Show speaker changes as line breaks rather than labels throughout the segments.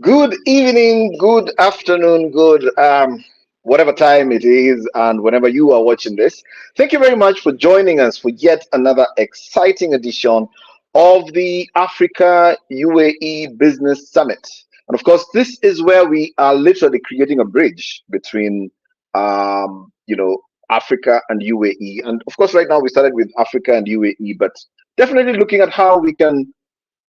Good evening, good afternoon, good whatever time it is, and whenever you are watching this. Thank you very much for joining us for yet another exciting edition of the Africa UAE Business Summit. And of course, this is where we are literally creating a bridge between, Africa and UAE. And of course, right now we started with Africa and UAE, but definitely looking at how we can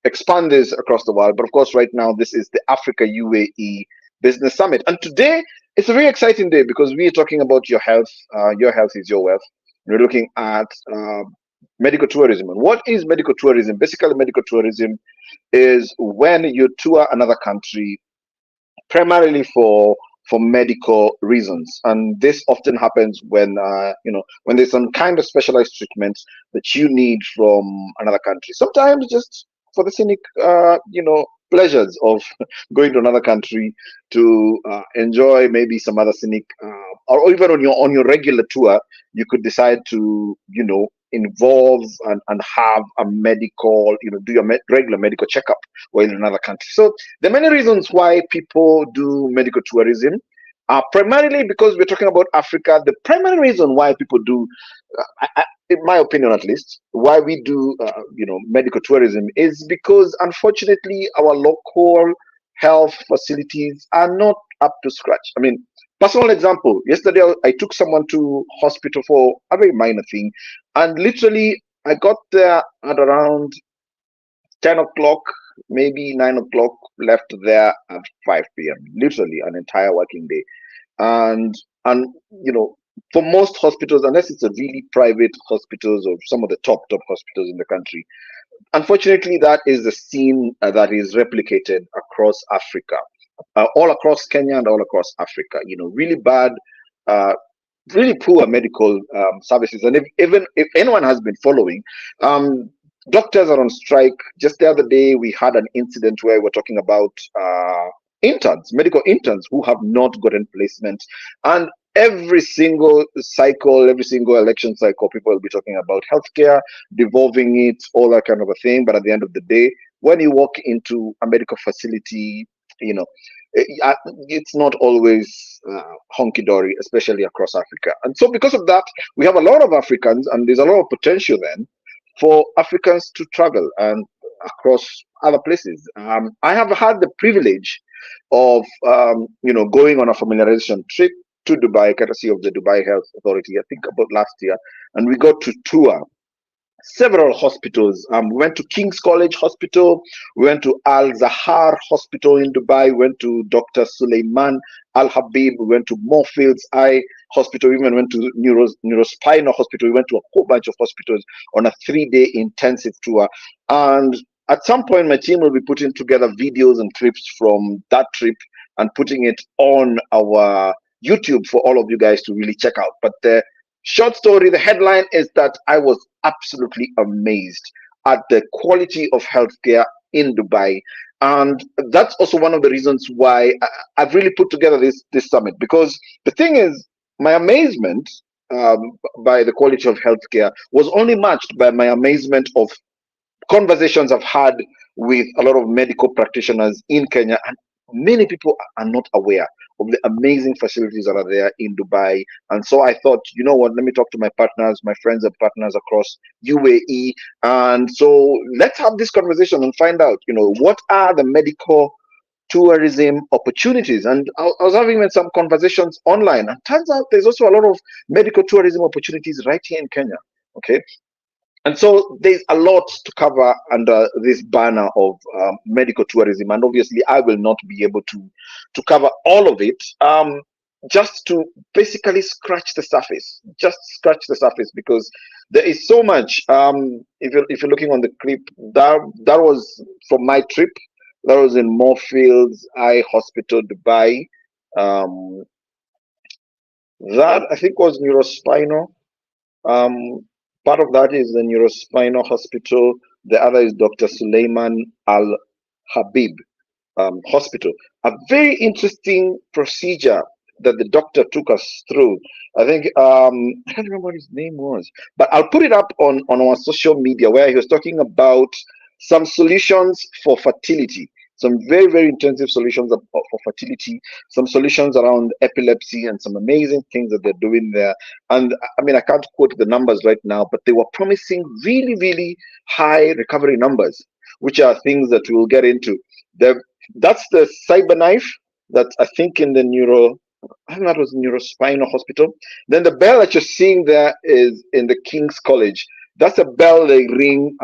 expand this across the world. But of course, right now, this is the Africa UAE Business Summit. And today, it's a very exciting day because we are talking about your health. Your health is your wealth. We're looking at medical tourism. And what is medical tourism? Basically, medical tourism is when you tour another country primarily for medical reasons, and this often happens when when there's some kind of specialized treatment that you need from another country, sometimes just for the scenic pleasures of going to another country to enjoy maybe some other scenic or even on your regular tour you could decide to involve and have a medical, do your regular medical checkup while in another country. So there are many reasons why people do medical tourism. Primarily because we're talking about Africa, the primary reason why people do, in my opinion at least, why we do, medical tourism is because unfortunately our local health facilities are not up to scratch. I mean, personal example, yesterday I took someone to hospital for a very minor thing, and literally I got there at around 10 o'clock, maybe 9 o'clock, left there at 5 p.m. Literally an entire working day. And, and for most hospitals, unless it's a really private hospitals or some of the top hospitals in the country, unfortunately, that is the scene that is replicated across Africa, all across Kenya and all across Africa. Really bad. Really poor medical services. And even if anyone has been following, doctors are on strike. Just the other day, we had an incident where we're talking about interns, medical interns who have not gotten placement. And every single cycle, every single election cycle, people will be talking about healthcare, devolving it, all that kind of a thing. But at the end of the day, when you walk into a medical facility, you know, it's not always honky dory, especially across Africa. And so, because of that, we have a lot of Africans, and there's a lot of potential then for Africans to travel and across other places. I have had the privilege of going on a familiarization trip to Dubai, courtesy of the Dubai Health Authority. I think about last year, and we got to tour several hospitals. We went to King's College Hospital, we went to Al Zahar Hospital in Dubai, we went to Dr. Suleiman Al Habib, we went to Moorfields Eye Hospital, we even went to Neurospinal Hospital, we went to a whole bunch of hospitals on a 3-day intensive tour. And at some point, my team will be putting together videos and clips from that trip and putting it on our YouTube for all of you guys to really check out. But the short story, the headline is that I was absolutely amazed at the quality of healthcare in Dubai. And that's also one of the reasons why I've really put together this summit. Because the thing is, my amazement by the quality of healthcare was only matched by my amazement of conversations I've had with a lot of medical practitioners in Kenya, and many people are not aware of the amazing facilities that are there in Dubai. And so I thought, you know what, let me talk to my partners, my friends and partners across UAE. And so let's have this conversation and find out, what are the medical tourism opportunities. And I was having some conversations online, and turns out there's also a lot of medical tourism opportunities right here in Kenya. Okay, and so there's a lot to cover under this banner of medical tourism, and obviously I will not be able to cover all of it. Just to basically scratch the surface, just scratch the surface, because there is so much. If you're looking on the clip, that was from my trip. That was in Moorfields Eye Hospital, Dubai. Um, that I think was neurospinal. Um, Part of that is the Neurospinal Hospital. The other is Dr. Suleiman Al Habib Hospital. A very interesting procedure that the doctor took us through. I think I can't remember what his name was, but I'll put it up on our social media where he was talking about some solutions for fertility. some very, very intensive solutions for fertility, some solutions around epilepsy, and some amazing things that they're doing there. And I mean, I can't quote the numbers right now, but they were promising really, really high recovery numbers, which are things that we'll get into. The, that's the cyber knife that I think in the I think that was neurospinal hospital. Then the bell that you're seeing there is in the King's College. That's a bell they ring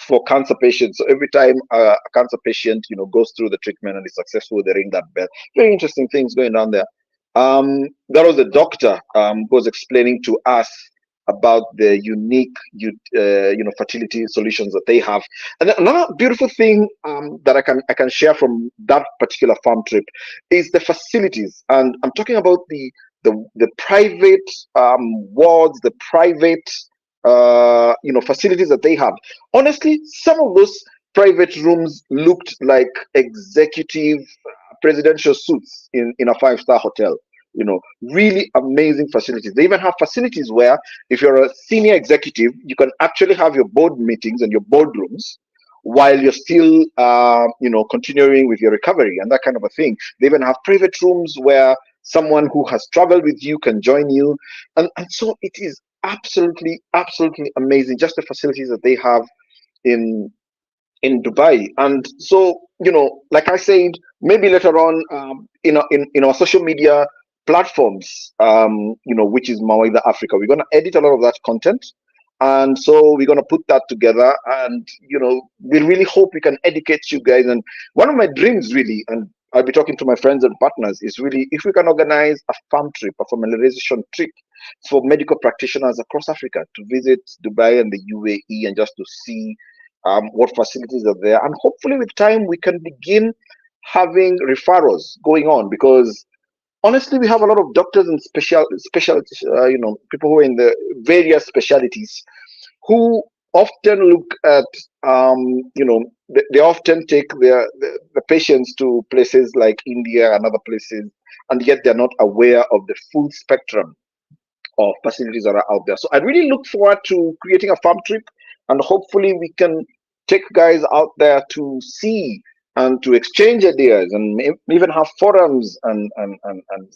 for cancer patients. So every time a cancer patient, goes through the treatment and is successful, they ring that bell. Very interesting things going on there. That was the doctor who was explaining to us about the unique, fertility solutions that they have. And then another beautiful thing that I can share from that particular farm trip is the facilities, and I'm talking about the private wards, the private facilities that they have. Honestly, some of those private rooms looked like executive presidential suites in a five-star hotel. Really amazing facilities. They even have facilities where, if you're a senior executive, you can actually have your board meetings and your boardrooms while you're still, continuing with your recovery and that kind of a thing. They even have private rooms where someone who has traveled with you can join you, and so it is absolutely, absolutely amazing. Just the facilities that they have in Dubai. And so, like I said, maybe later on, in our social media platforms, which is Mawaida Africa, we're going to edit a lot of that content. And so we're going to put that together, and, we really hope we can educate you guys. And one of my dreams, really, and I'll be talking to my friends and partners, is really if we can organize a farm trip, a familiarization trip for medical practitioners across Africa to visit Dubai and the UAE, and just to see what facilities are there. And hopefully, with time, we can begin having referrals going on, because honestly, we have a lot of doctors and specialties, people who are in the various specialties, who often look at, they often take the patients to places like India and other places, and yet they're not aware of the full spectrum of facilities that are out there. So I really look forward to creating a farm trip, and hopefully we can take guys out there to see and to exchange ideas, and even have forums and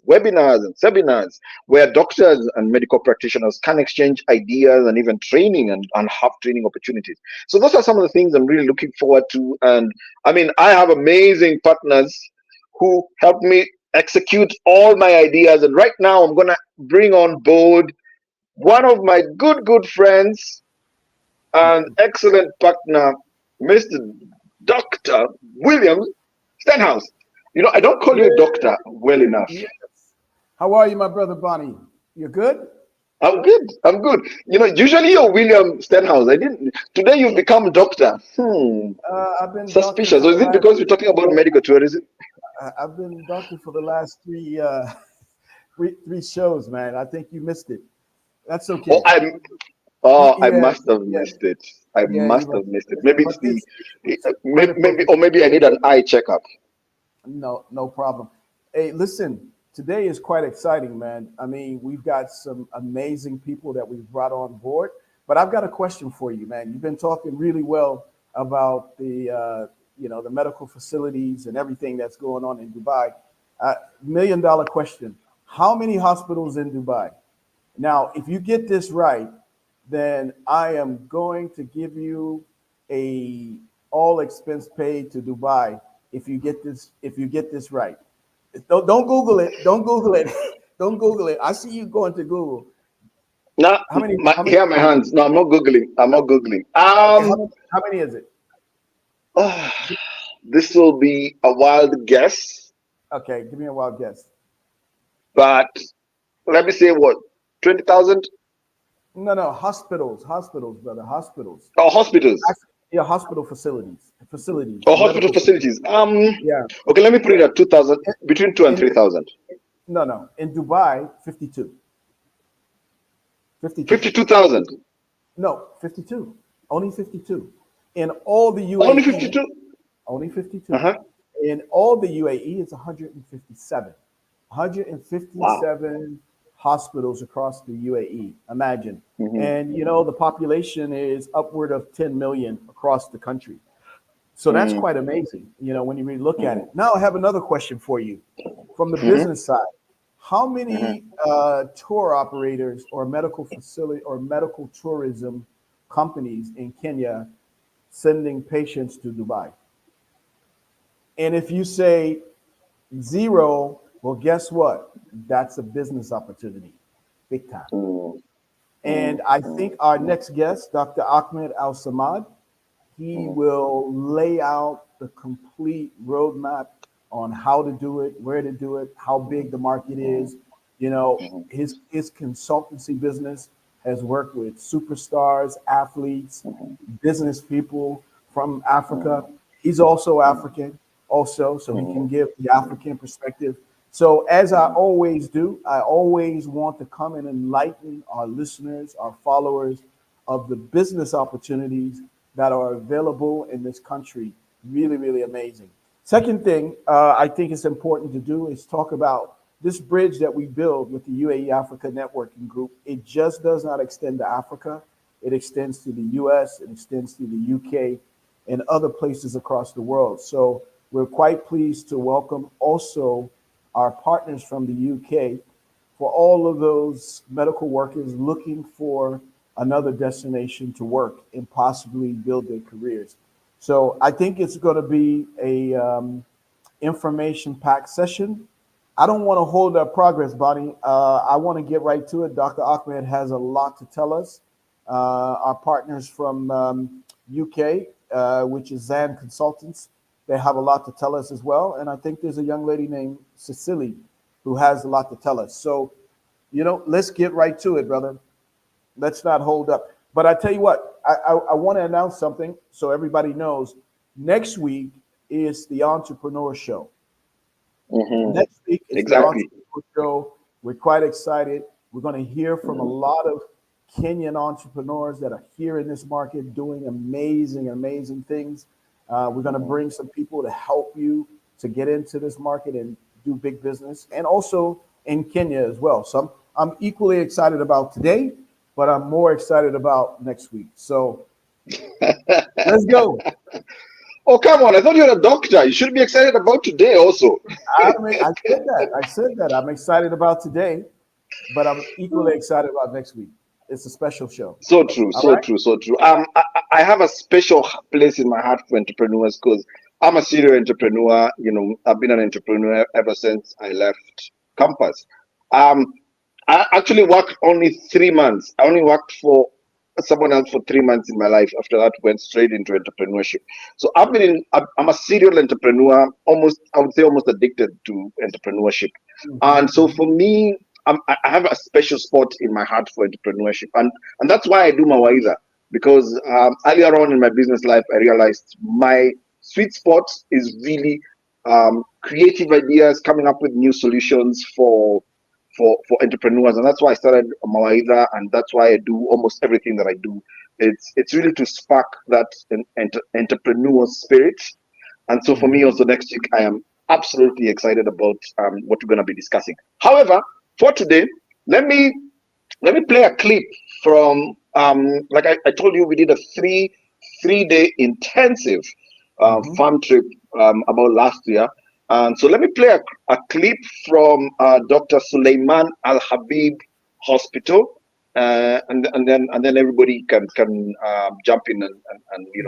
webinars and seminars where doctors and medical practitioners can exchange ideas, and even training, and have training opportunities. So those are some of the things I'm really looking forward to. And I mean, I have amazing partners who help me execute all my ideas. And right now I'm going to bring on board one of my good friends and excellent partner, Mr. Dr. William Stenhouse. I don't call you doctor well enough.
Yes. How are you, my brother Bonnie? You're good?
I'm good. I'm good. Usually you're William Stenhouse. I didn't. Today you've become doctor.
I've been doctor
Suspicious.
for
Or
the
is it
last.
because we're talking about medical tourism?
I've been doctor for the last three shows, man. I think you missed it. That's
Oh,
okay.
I
Yeah,
must have
yeah,
missed it. I
yeah. You
must
must
have missed it.
miss it.
Maybe
But
it's the,
it's quite a
maybe,
focus.
or maybe I need an eye checkup.
No problem. Hey, listen, today is quite exciting, man. I mean, we've got some amazing people that we've brought on board. But I've got a question for you, man. You've been talking really well about the medical facilities and everything that's going on in Dubai. $1 million question: how many hospitals in Dubai? Now, if you get this right, then I am going to give you a all expense paid to Dubai if you get this right. Don't Google it. Don't Google it. Don't Google it. I see you going to Google.
Now,
How many? How many?
here are my hands. No, I'm not googling. I'm not googling.
Okay, how many is it?
Oh, this will be a wild guess,
Okay, give me a wild guess.
but let me say what, 20,000?
No, hospitals, brother, hospitals.
Or hospitals,
Yeah, hospital facilities,
or hospital
medical facilities.
facilities.
Yeah,
Okay, let me put it at 2,000, between two and
in
3,000.
no, in Dubai, 52, 52.
52,000.
No, 52. Only 52. In all the
Only
UAE,
52.
only 52.
Uh-huh.
In all the UAE, it's 157.
Wow.
157 hospitals across the UAE. Imagine.
Hmm.
And the population is upward of 10 million across the country. So that's
Mm,
quite amazing, when you really look at it.
mm,
Now I have another question for you from the
mhm,
business side. How
mhm,
many tour operators or medical facility or medical tourism companies in Kenya sending patients to Dubai? And if you say zero, well, guess what? That's a business opportunity, big time.
mm,
And
mm,
I
mm,
think our
mm,
next guest, Dr. Ahmed Al Samad, he
mhm,
will lay out the complete roadmap on how to do it, where to do it, how big the market
mm,
is. You know,
mhm,
his consultancy business has worked with superstars, athletes,
mhm,
business people from Africa.
mhm,
He's also
mhm,
African, also, so he can
mhm,
give the African perspective. So, as I
mhm,
always do, I always want to come and enlighten our listeners, our followers of the business opportunities that are available in this country. Really, really amazing. Second thing I think it's important to do is talk about this bridge that we build with the UAE Africa Networking Group. It just does not extend to Africa. It extends to the US, it extends to the UK, and other places across the world. So we're quite pleased to welcome also our partners from the UK for all of those medical workers looking for another destination to work and possibly build their careers. So I think it's going to be a information packed session. I don't want to hold up progress, Bonnie. I want to get right to it. Dr. Ahmed has a lot to tell us. Our partners from UK, which is Zan Consultants, they have a lot to tell us as well. And I think there's a young lady named Cecily who has a lot to tell us. So, let's get right to it, brother. Let's not hold up. But I tell you what, I want to announce something so everybody knows. Next week is the Entrepreneur Show.
mhm.
Next week is the
Exactly.
Entrepreneur Show. We're quite excited. We're going to hear from a
Mhm,
lot of Kenyan entrepreneurs that are here in this market doing amazing, amazing things. We're going to
mhm.
bring some people to help you to get into this market and do big business, and also in Kenya as well. So I'm equally excited about today, but I'm more excited about next week. So let's go.
Oh, come on. I thought you were a doctor. You should be excited about today also.
I said that. I said that. I'm excited about today, but I'm equally excited about next week. It's a special show.
So true,
All
so
right.
true, so true. I have a special place in my heart for entrepreneurs because I'm a serial entrepreneur. I've been an entrepreneur ever since I left campus. Um, I actually worked only 3 months. I only worked for someone else for 3 months in my life. After that, went straight into entrepreneurship. So I'm a serial entrepreneur. Almost, I would say, almost addicted to entrepreneurship. And so
Mhm.
for me, I have a special spot in my heart for entrepreneurship, and that's why I do Mawaidha. Because earlier on in my business life, I realized my sweet spot is really creative ideas, coming up with new solutions for entrepreneurs, and that's why I started Mawaidha, and that's why I do almost everything that I do. It's really to spark that entrepreneur spirit, and so for me
Mhm.
also next week I am absolutely excited about what we're going to be discussing. However, for today, let me let me play a clip from like I told you, we did a three day intensive
Mhm.
farm trip about last year. And so let me play a clip from Dr. Suleiman Al Habib Hospital, and then everybody can jump in and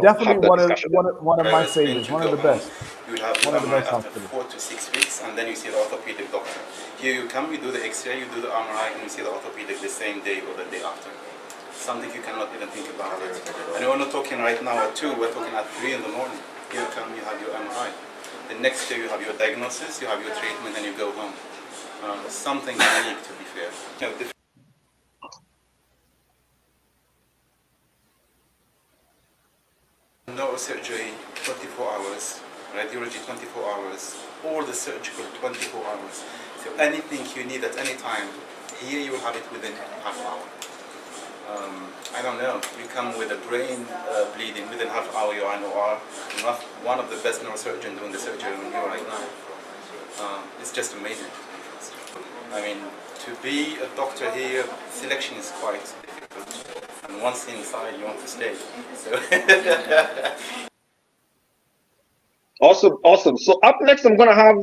Definitely
have that
one of
discussion.
one of one of my
Private when
favorites.
to
One of
go
the
home.
best.
You will have
One
your
of the
MRI
best
after
hospitals.
4 to 6 weeks, and then you see the orthopedic doctor. Here you come, you do the X-ray, you do the MRI, and you see the orthopedic the same day or the day after. Something you cannot even think about it. And we're not talking right now at 2, we're talking at 3 in the morning. Here you come, you have your MRI. The next day you have your diagnosis, you have your treatment, and you go home. Something unique, to be fair. Neurosurgery 24 hours, radiology 24 hours, all the surgical 24 hours. So anything you need at any time, here you will have it within half hour. I don't know, you come with a brain bleeding, within half hour you're in OR. You're not one of the best neurosurgeons doing the surgery on you right now. It's just amazing. I mean, to be a doctor here, selection is quite difficult. And once inside, you want to stay. So
Awesome, awesome. So up next, I'm gonna have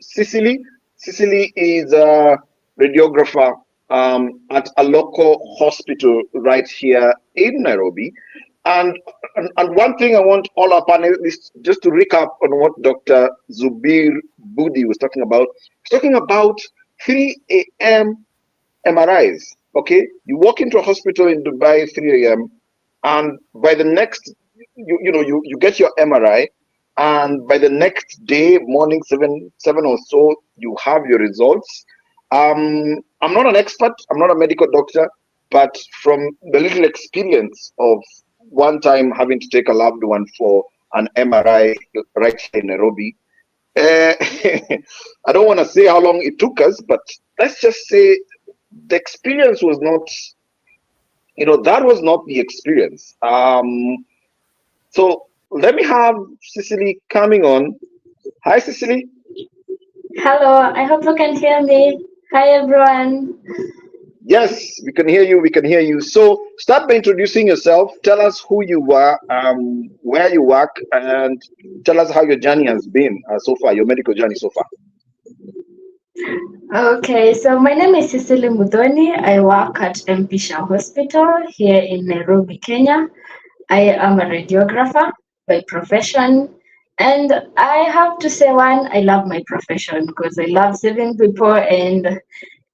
Cicely. Cicely is a radiographer at a local hospital right here in Nairobi. And, and one thing I want all our panelists just to recap on what Dr. Zubir Budi was talking about. He's talking about 3 a.m. MRIs. Okay, you walk into a hospital in Dubai 3 a.m. and by the next, you get your MRI, and by the next day, morning 7 or so, you have your results. I'm not an expert. I'm not a medical doctor, but from the little experience of one time having to take a loved one for an MRI right here in Nairobi, uh, I don't want to say how long it took us, but let's just say the experience was not, that was not the experience. So let me have Cicely coming on. Hi, Cicely.
Hello, I hope you can hear me. Hi, everyone.
Yes, we can hear you. We can hear you. So start by introducing yourself. Tell us who you are, where you work, and tell us how your journey has been so far, your medical journey so far.
Okay, so my name is Cecily Mudhoni. I work at Mpisha Hospital here in Nairobi, Kenya. I am a radiographer by profession. And I have to say, one, I love my profession because I love saving people. And,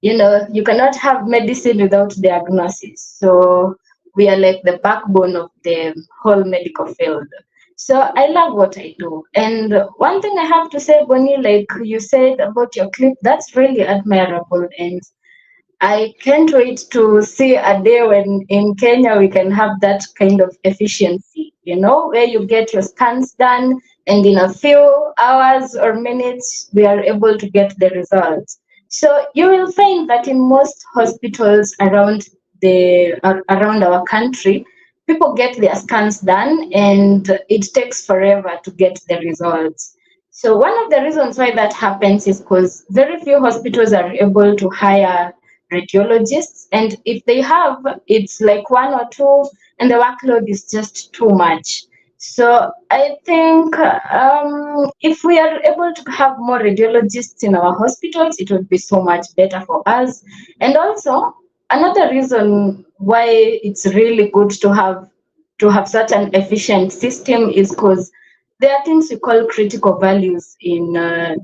you cannot have medicine without diagnosis. So we are like the backbone of the whole medical field. So I love what I do. And one thing I have to say, Bonnie, like you said about your clip, that's really admirable. And I can't wait to see a day when in Kenya we can have that kind of efficiency, where you get your scans done and in a few hours or minutes we are able to get the results. So you will find that in most hospitals around our country, people get their scans done and it takes forever to get the results. So one of the reasons why that happens is because very few hospitals are able to hire radiologists, and if they have, it's like one or two, and the workload is just too much. So I think if we are able to have more radiologists in our hospitals, it would be so much better for us. And also another reason why it's really good to have such an efficient system is because there are things we call critical values in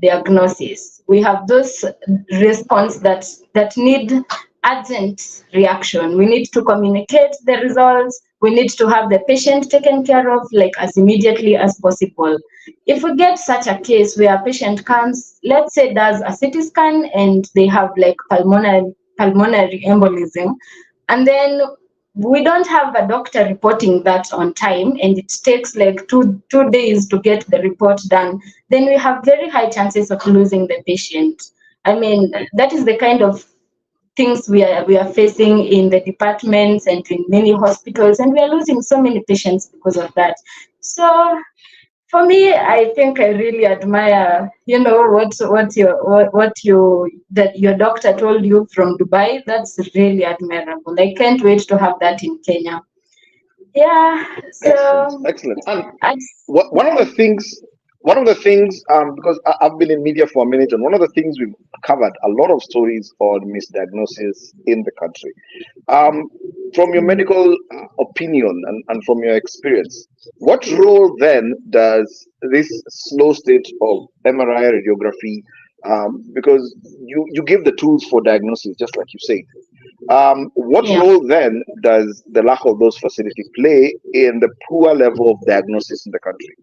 diagnosis. We have those response that need urgent reaction. We need to communicate the results. We need to have the patient taken care of like as immediately as possible. If we get such a case where a patient comes, let's say does a CT scan and they have like pulmonary embolism, and then we don't have a doctor reporting that on time and it takes like two days to get the report done, then we have very high chances of losing the patient. I mean, that is the kind of things we are facing in the departments and in many hospitals, and we are losing so many patients because of that. So for me, I think I really admire, that your doctor told you from Dubai. That's really admirable. I can't wait to have that in Kenya. Yeah.
Excellent,
So
excellent. And
I,
one of the things, because I've been in media for a minute, and one of the things we've covered a lot of stories on misdiagnosis in the country. From your medical opinion and from your experience, what role then does this slow state of MRI radiography, because you give the tools for diagnosis, just like you said, what
yeah.
role then does the lack of those facilities play in the poor level of diagnosis in the country?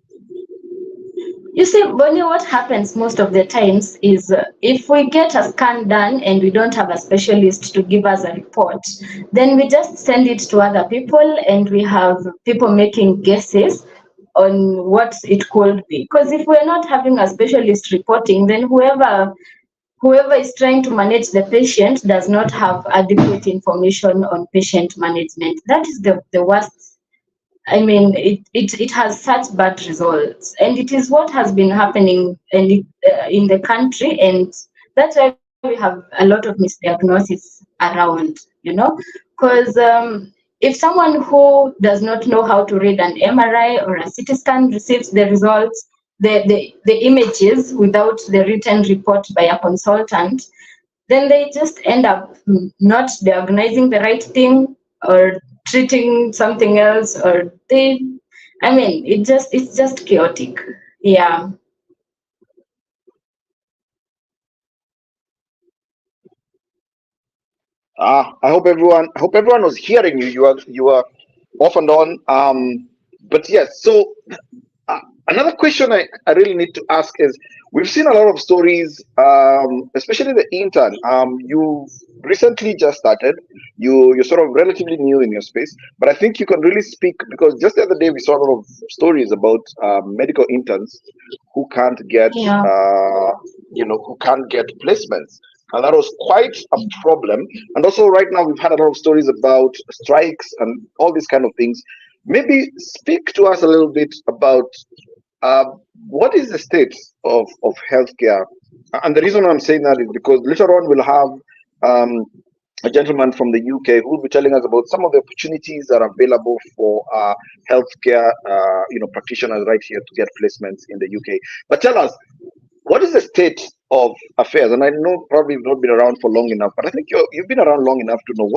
You see, Bonnie, what happens most of the times is if we get a scan done and we don't have a specialist to give us a report, then we just send it to other people and we have people making guesses on what it could be. Because if we're not having a specialist reporting, then whoever is trying to manage the patient does not have adequate information on patient management. That is the worst. I mean, it has such bad results, and it is what has been happening in the country, and that's why we have a lot of misdiagnosis around, because if someone who does not know how to read an MRI or a CT scan receives the results, the images without the written report by a consultant, then they just end up not diagnosing the right thing or treating something else, or I mean, it's just chaotic. Yeah.
I hope everyone was hearing you. You are off and on. But yes, so another question I really need to ask is, we've seen a lot of stories, especially the intern. You recently just started. You're sort of relatively new in your space, but I think you can really speak, because just the other day we saw a lot of stories about medical interns who can't get
Yeah.
who can't get placements. And that was quite a problem. And also right now we've had a lot of stories about strikes and all these kind of things. Maybe speak to us a little bit about uh, what is the state of healthcare? And the reason I'm saying that is because later on we'll have a gentleman from the UK who will be telling us about some of the opportunities that are available for healthcare, practitioners right here to get placements in the UK. But tell us, what is the state of affairs? And I know probably you've not been around for long enough, but I think you've been around long enough to know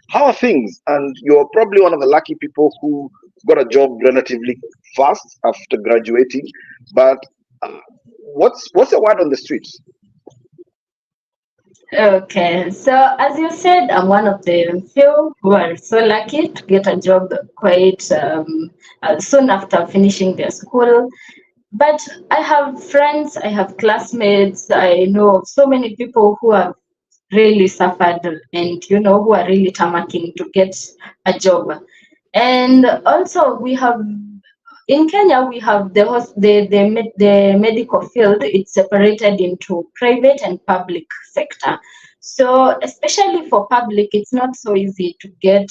how are things. And you're probably one of the lucky people who got a job relatively fast after graduating. But uh, what's the word on the streets?
Okay, so as you said, I'm one of the few who are so lucky to get a job quite soon after finishing their school. But I have friends, I have classmates, I know of so many people who have really suffered and, who are really tamaking to get a job. And also, we have in Kenya, we have the medical field. It's separated into private and public sector. So, especially for public, it's not so easy to get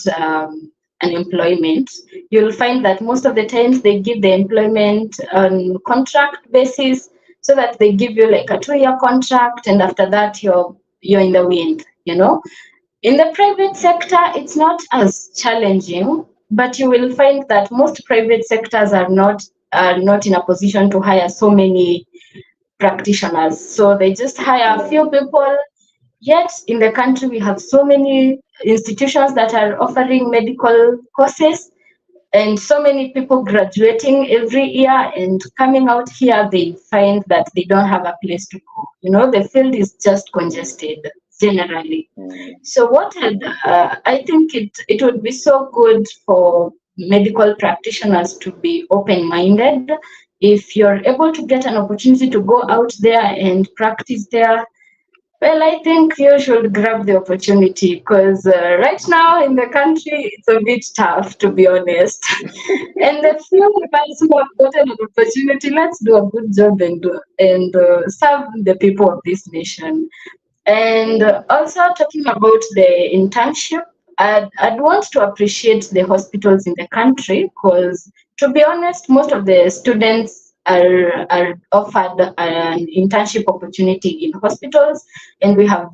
an employment. You'll find that most of the times they give the employment on contract basis, so that they give you like a 2-year contract, and after that you're in the wind. In the private sector, it's not as challenging, but you will find that most private sectors are not in a position to hire so many practitioners. So they just hire a few people. Yet in the country, we have so many institutions that are offering medical courses, and so many people graduating every year, and coming out here they find that they don't have a place to go. The field is just congested generally. So I think it would be so good for medical practitioners to be open-minded. If you're able to get an opportunity to go out there and practice there, well, I think you should grab the opportunity, because right now in the country it's a bit tough, to be honest. And the few of us who have gotten an opportunity, let's do a good job and serve the people of this nation. And also talking about the internship, I'd want to appreciate the hospitals in the country, because, to be honest, most of the students are offered an internship opportunity in hospitals, and we have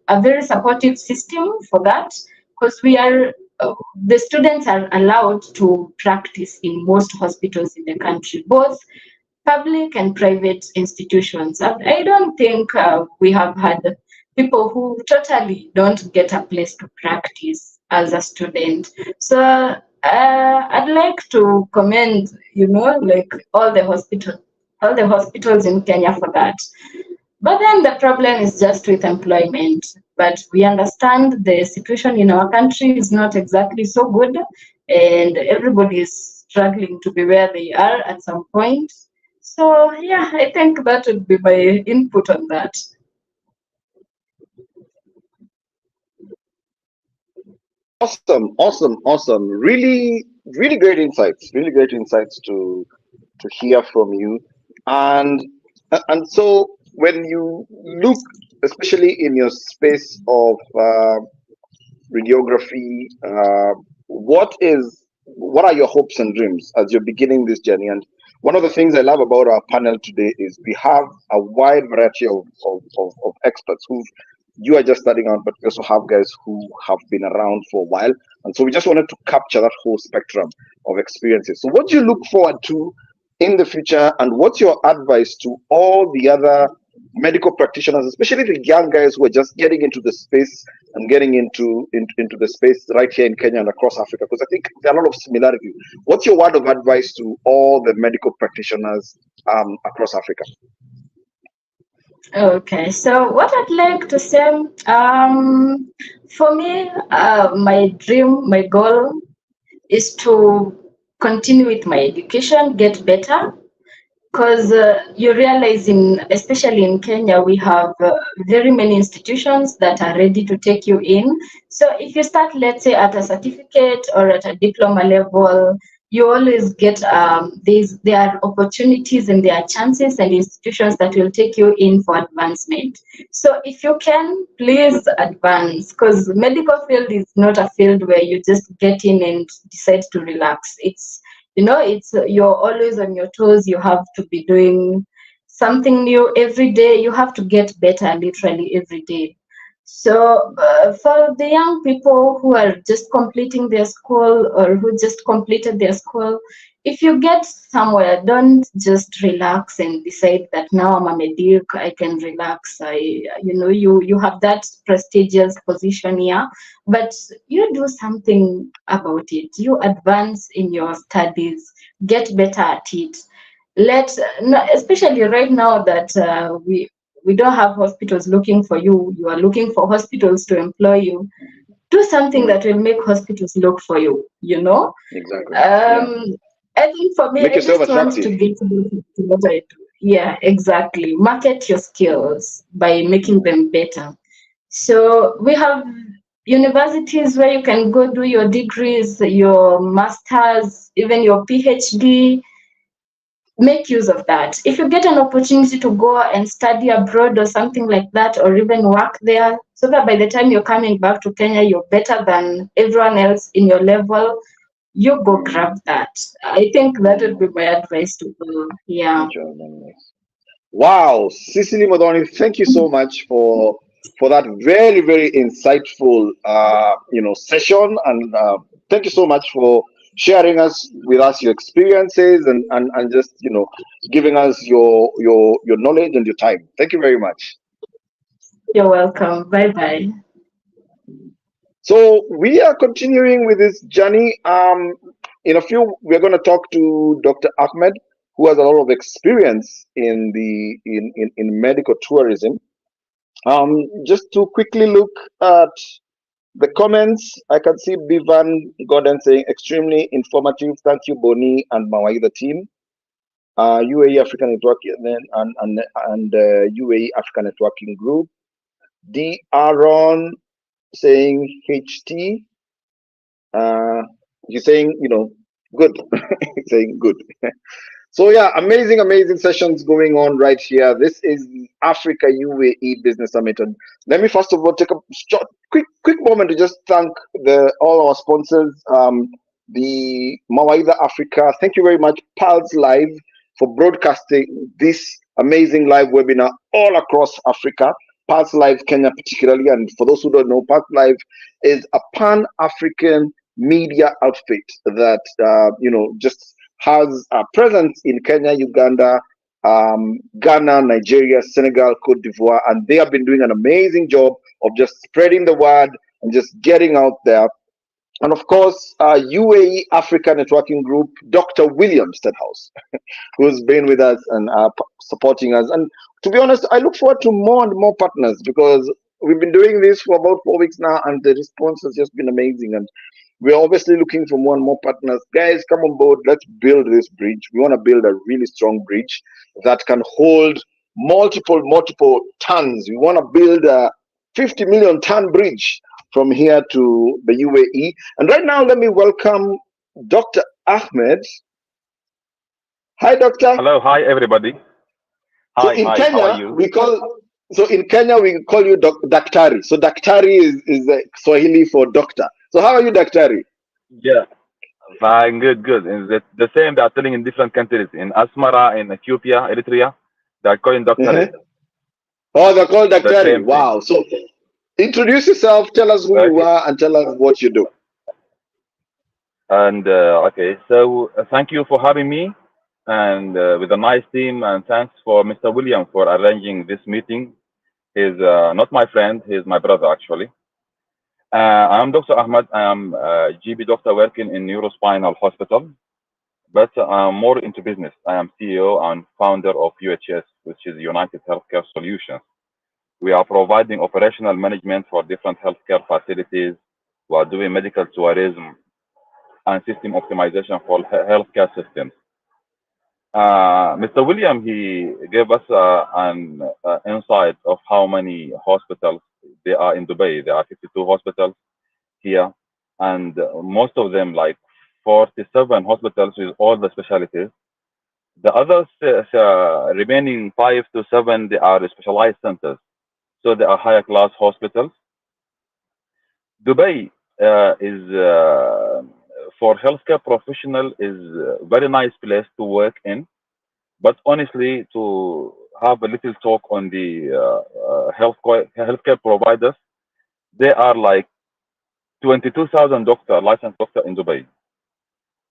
a very supportive system for that, because the students are allowed to practice in most hospitals in the country, both public and private institutions. I don't think we have had people who totally don't get a place to practice as a student. So I'd like to commend, like all the hospitals in Kenya for that. But then the problem is just with employment. But we understand the situation in our country is not exactly so good, and everybody is struggling to be where they are at some point. So yeah, I think that would be my input on that.
Awesome. Really, really great insights. Really great insights to hear from you. And so when you look, especially in your space of radiography, what are your hopes and dreams as you're beginning this journey? And one of the things I love about our panel today is we have a wide variety of experts who you are just starting out, but we also have guys who have been around for a while. And so we just wanted to capture that whole spectrum of experiences. So what do you look forward to in the future? And what's your advice to all the other medical practitioners, especially the young guys who are just getting into the space and getting into the space right here in Kenya and across Africa? Because I think there are a lot of similarities. What's your word of advice to all the medical practitioners across Africa?
Okay, so what I'd like to say, for me, my dream, my goal is to continue with my education, get better, because you realize especially in Kenya, we have very many institutions that are ready to take you in. So if you start, let's say, at a certificate or at a diploma level, you always get there are opportunities and there are chances and institutions that will take you in for advancement. So if you can, please advance, because medical field is not a field where you just get in and decide to relax. It's you're always on your toes. You have to be doing something new every day. You have to get better literally every day. So for the young people who are just completing their school or who just completed their school, if you get somewhere, don't just relax and decide that now I'm a medic, I can relax. You have that prestigious position here, but you do something about it. You advance in your studies, get better at it. Especially right now that we don't have hospitals looking for you. You are looking for hospitals to employ you. Do something that will make hospitals look for you.
Exactly.
I think for me,
Make
I
yourself
just want
attractive.
to get to what I do. Yeah, exactly. Market your skills by making them better. So we have universities where you can go do your degrees, your masters, even your PhD. Make use of that. If you get an opportunity to go and study abroad or something like that, or even work there, so that by the time you're coming back to Kenya, you're better than everyone else in your level, you go grab that. I think that would be my advice to all. Yeah.
Wow, Cecily Modoni, thank you so much for that very, very insightful session, and thank you so much for sharing with us your experiences and just giving us your knowledge and your time. Thank you very much.
You're welcome. Bye bye.
So we are continuing with this journey. In a few, we're going to talk to Dr. Ahmed, who has a lot of experience in medical tourism. Just to quickly look at the comments, I can see Bivan Gordon saying extremely informative. Thank you, Boni and Mawaida team. UAE African Network and UAE African Networking Group. D. Aaron saying HT. He's saying, good. He's saying good. So yeah, amazing sessions going on right here. This is the Africa UAE Business Summit, and let me first of all take a short, quick moment to just thank all our sponsors, the Mawaida Africa. Thank you very much, Pulse Live, for broadcasting this amazing live webinar all across Africa. Pulse Live Kenya particularly, and for those who don't know, Pulse Live is a pan-African media outfit that just has a presence in Kenya, Uganda, Ghana, Nigeria, Senegal, Cote d'Ivoire, and they have been doing an amazing job of just spreading the word and just getting out there. And of course, UAE Africa Networking Group, Dr. William Stedhouse, who's been with us and supporting us. And to be honest, I look forward to more and more partners, because we've been doing this for about 4 weeks now, and the response has just been amazing. And we're obviously looking for more and more partners. Guys, come on board. Let's build this bridge. We want to build a really strong bridge that can hold multiple tons. We want to build a 50 million ton bridge from here to the UAE. And right now, let me welcome Dr. Ahmed. Hi, doctor.
Hello, hi everybody.
So
Hi,
in
hi.
Kenya,
How are you?
we call you Daktari. So Daktari is Swahili for doctor. So how are you, Daktari?
Yeah, fine, good. And the same they are telling in different countries. In Asmara, in Ethiopia, Eritrea, they are calling doctor.
Oh, they're called
The
Daktari.
same thing.
Wow. So introduce yourself, tell us who you
Okay.
are, and tell us what you do.
And okay, so thank you for having me. and with a nice team. And thanks for Mr. William for arranging this meeting. He's not my friend, he's my brother actually. I'm Dr. Ahmed. I'm a GB doctor working in Neurospinal Hospital, but I'm more into business. I am CEO and founder of UHS, which is United Healthcare Solutions. We are providing operational management for different healthcare facilities. We are doing medical tourism and system optimization for healthcare systems. Mr. William, he gave us an insight of how many hospitals there are in Dubai. There are 52 hospitals here, and most of them, like 47 hospitals with all the specialties. The others, remaining 5 to 7, they are specialized centers. So they are higher class hospitals. Dubai is for healthcare professional is a very nice place to work in. But honestly, to have a little talk on the healthcare providers, they are like 22,000 licensed doctor in Dubai.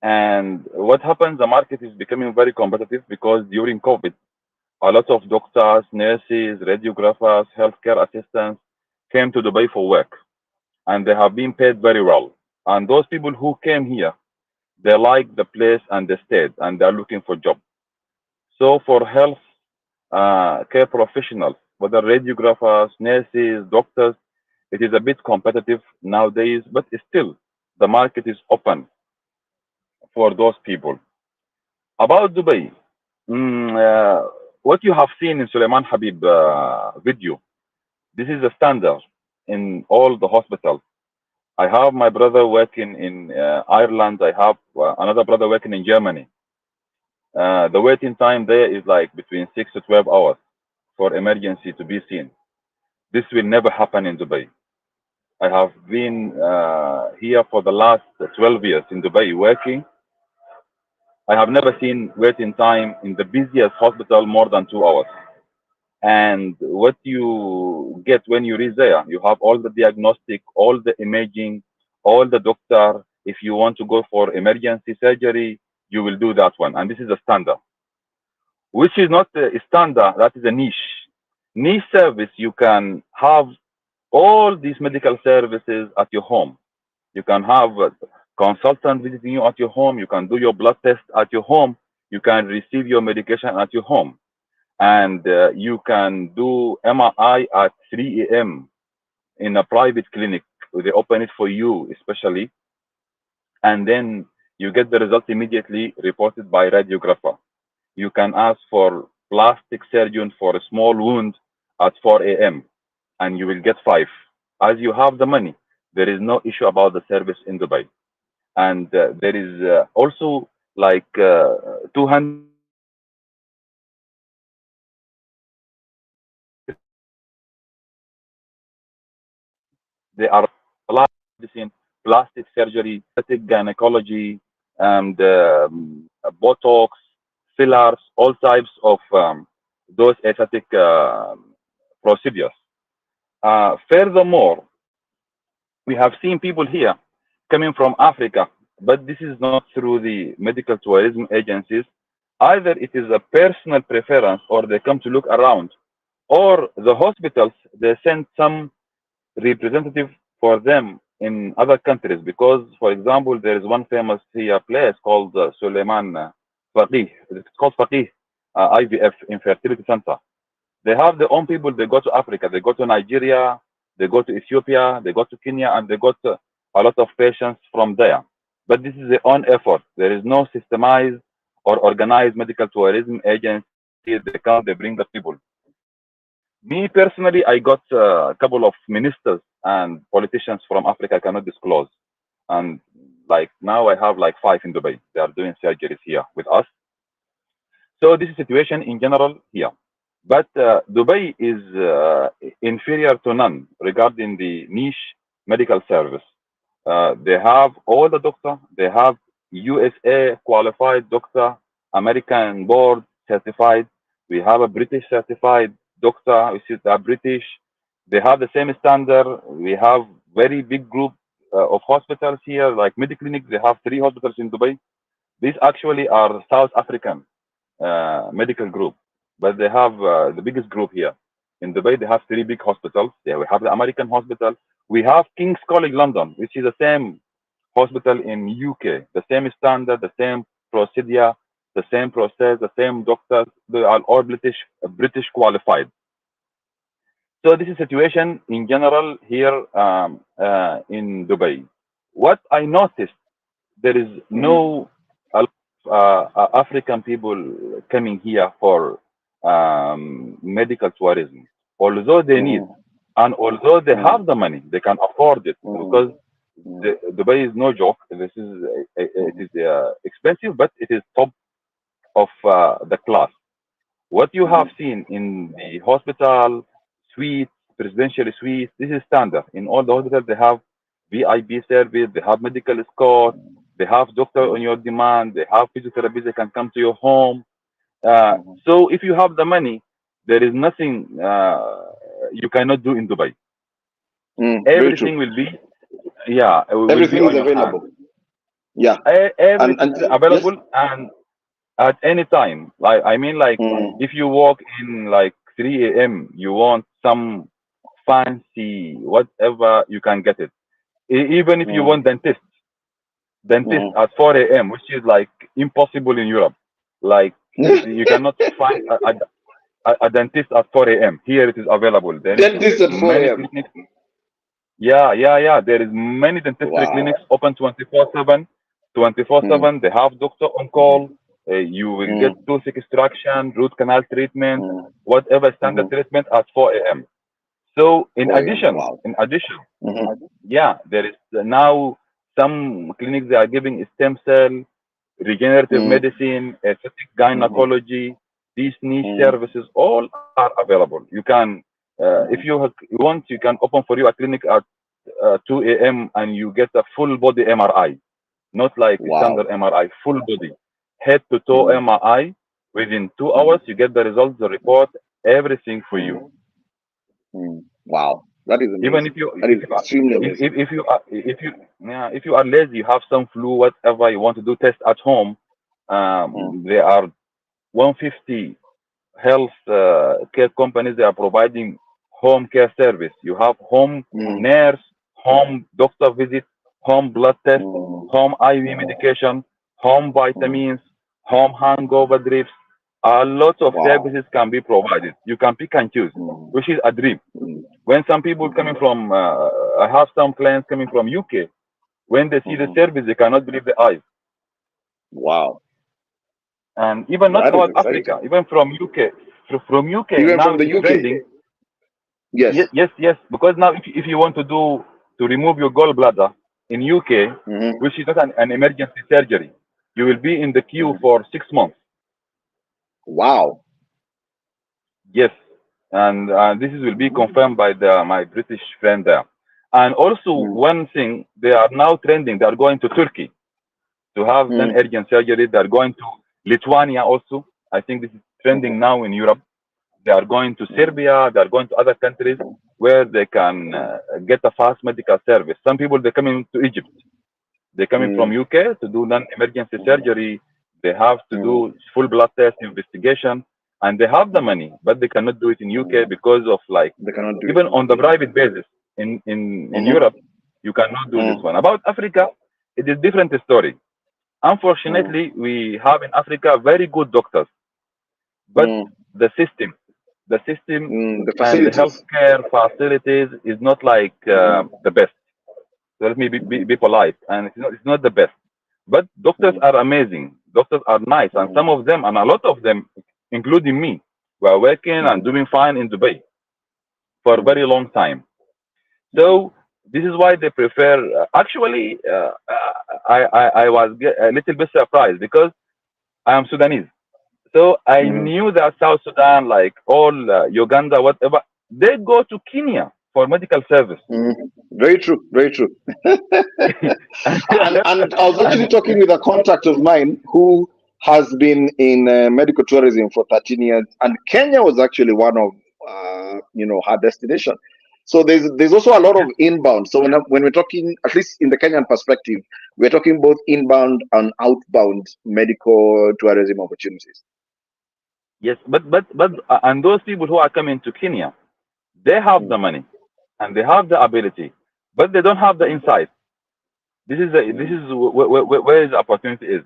And what happens, the market is becoming very competitive because during COVID, a lot of doctors, nurses, radiographers, healthcare assistants came to Dubai for work, and they have been paid very well. And those people who came here, they like the place and the state, and they're looking for job. So for health care professionals, whether radiographers, nurses, doctors, it is a bit competitive nowadays, but still the market is open for those people. About Dubai, what you have seen in Suleiman Habib video, this is a standard in all the hospitals. I have my brother working in Ireland. I have another brother working in Germany. The waiting time there is like between 6 to 12 hours for emergency to be seen. This will never happen in Dubai. I have been here for the last 12 years in Dubai working. I have never seen waiting time in the busiest hospital more than 2 hours. And what you get when you reach there, you have all the diagnostic, all the imaging, all the doctor. If you want to go for emergency surgery, you will do that one. And this is a standard, which is not a standard, that is a niche. Niche service, you can have all these medical services at your home. You can have a consultant visiting you at your home. You can do your blood test at your home. You can receive your medication at your home. And you can do MRI at 3 a.m. in a private clinic. They open it for you, especially. And then you get the result immediately reported by radiographer. You can ask for plastic surgeon for a small wound at 4 a.m. and you will get 5. As you have the money, there is no issue about the service in Dubai. And there is also like 200 they are medicine, plastic surgery, aesthetic gynecology, and Botox, fillers, all types of those aesthetic procedures. Furthermore, we have seen people here coming from Africa, but this is not through the medical tourism agencies. Either it is a personal preference or they come to look around, or the hospitals, they send some representative for them in other countries. Because, for example, there is one famous here place called Suleiman Faqih. It's called Faqih IVF Infertility Center. They have their own people. They go to Africa, they go to Nigeria, they go to Ethiopia, they go to Kenya, and they got a lot of patients from there. But this is their own effort. There is no systemized or organized medical tourism agency. They come, they bring the people. Me personally, I got a couple of ministers and politicians from Africa I cannot disclose. And like now I have like 5 in Dubai. They are doing surgeries here with us. So this is situation in general here. But Dubai is inferior to none regarding the niche medical service. They have all the doctor. They have USA qualified doctor, American board certified. We have a British certified doctor, which is British. They have the same standard. We have very big group of hospitals here, like Mediclinic. They have 3 hospitals in Dubai. These actually are South African. medical group, but they have the biggest group here. In Dubai, they have three big hospitals. Yeah, we have the American hospital. We have King's College London, which is the same hospital in UK, the same standard, the same procedure, the same process, the same doctors. They are all British qualified. So this is situation in general here in Dubai. What I noticed, there is no African people coming here for medical tourism, although they need, and although they have the money, they can afford it because Dubai is no joke. This is it is expensive, but it is top of the class. What you have seen in the hospital suite, presidential suite, this is standard. In all the hospitals, they have VIP service, they have medical escort, they have doctor on your demand, they have physiotherapists that can come to your home. So if you have the money, there is nothing you cannot do in Dubai.
Very true.
Everything will be, yeah, will be
Everything is
on your hand.
available. Yeah.
Everything is
Yes.
available and at any time. Like I mean, like if you walk in like 3 a.m., you want some fancy whatever, you can get it. Even if you want dentist at 4 a.m., which is like impossible in Europe. Like you cannot find a dentist at 4 a.m. Here it is available. There is
Dentist at 4
many
a.m.
clinics. Yeah. There is many dentistry
Wow.
clinics open 24/7. 24/7. They have doctor on call. You will get tooth extraction, root canal treatment, whatever standard treatment at 4 a.m. So
4 a.m. Wow.
in addition, yeah, there is now some clinics they are giving stem cell, regenerative medicine, aesthetic gynecology. These niche services all are available. You can, if you want, you can open for you a clinic at 2 a.m. and you get a full body MRI, not like a
Wow.
standard MRI, full body, head to toe MRI. Within 2 hours, you get the results, the report, everything for you.
Wow. That is
Even
amazing. That is extremely amazing.
if you are lazy, you have some flu, whatever you want to do test at home. There are 150 health care companies. They are providing home care service. You have home nurse, home doctor visit, home blood test, home IV medication, home vitamins, home hangover drips. A lot of
Wow.
services can be provided. You can pick and choose, which is a dream. When some people coming from, I have some clients coming from UK. When they see the service, they cannot believe their eyes.
Wow.
And even not
That is
about Africa,
exciting.
even from UK. From UK
Even
now
from
it
the
is
UK.
trending.
Yes.
Yes. Because now if you want to remove your gallbladder in UK, which is not an emergency surgery, you will be in the queue for 6 months.
Wow.
Yes, and this will be confirmed by my British friend there. And also one thing, they are now trending. They are going to Turkey to have non-urgent surgery. They are going to Lithuania also. I think this is trending now in Europe. They are going to Serbia. They are going to other countries where they can get a fast medical service. Some people they're coming to Egypt. They're coming from UK to do non-emergency surgery. They have to do full blood test investigation, and they have the money, but they cannot do it in UK because of like
They cannot do
even
it.
on the private basis in Europe, you cannot do this one. About Africa, it is different story. Unfortunately, we have in Africa very good doctors, but the system, the system
The
and the
facilities.
healthcare facilities is not like the best. So let me be polite, and it's not the best. But doctors are amazing. Doctors are nice, and some of them, and a lot of them, including me, were working and doing fine in Dubai for a very long time. So this is why they prefer. Actually, I was a little bit surprised because I am Sudanese. So I knew that South Sudan, like all Uganda, whatever, they go to Kenya for medical service.
Very true. Very true. And I was actually
and
talking with a contact of mine who has been in medical tourism for 13 years, and Kenya was actually one of her destination. So there's also a lot of inbound. So when we're talking, at least in the Kenyan perspective, we're talking both inbound and outbound medical tourism opportunities.
Yes, but and those people who are coming to Kenya, they have the money and they have the ability, but they don't have the insight. This is where the opportunity is.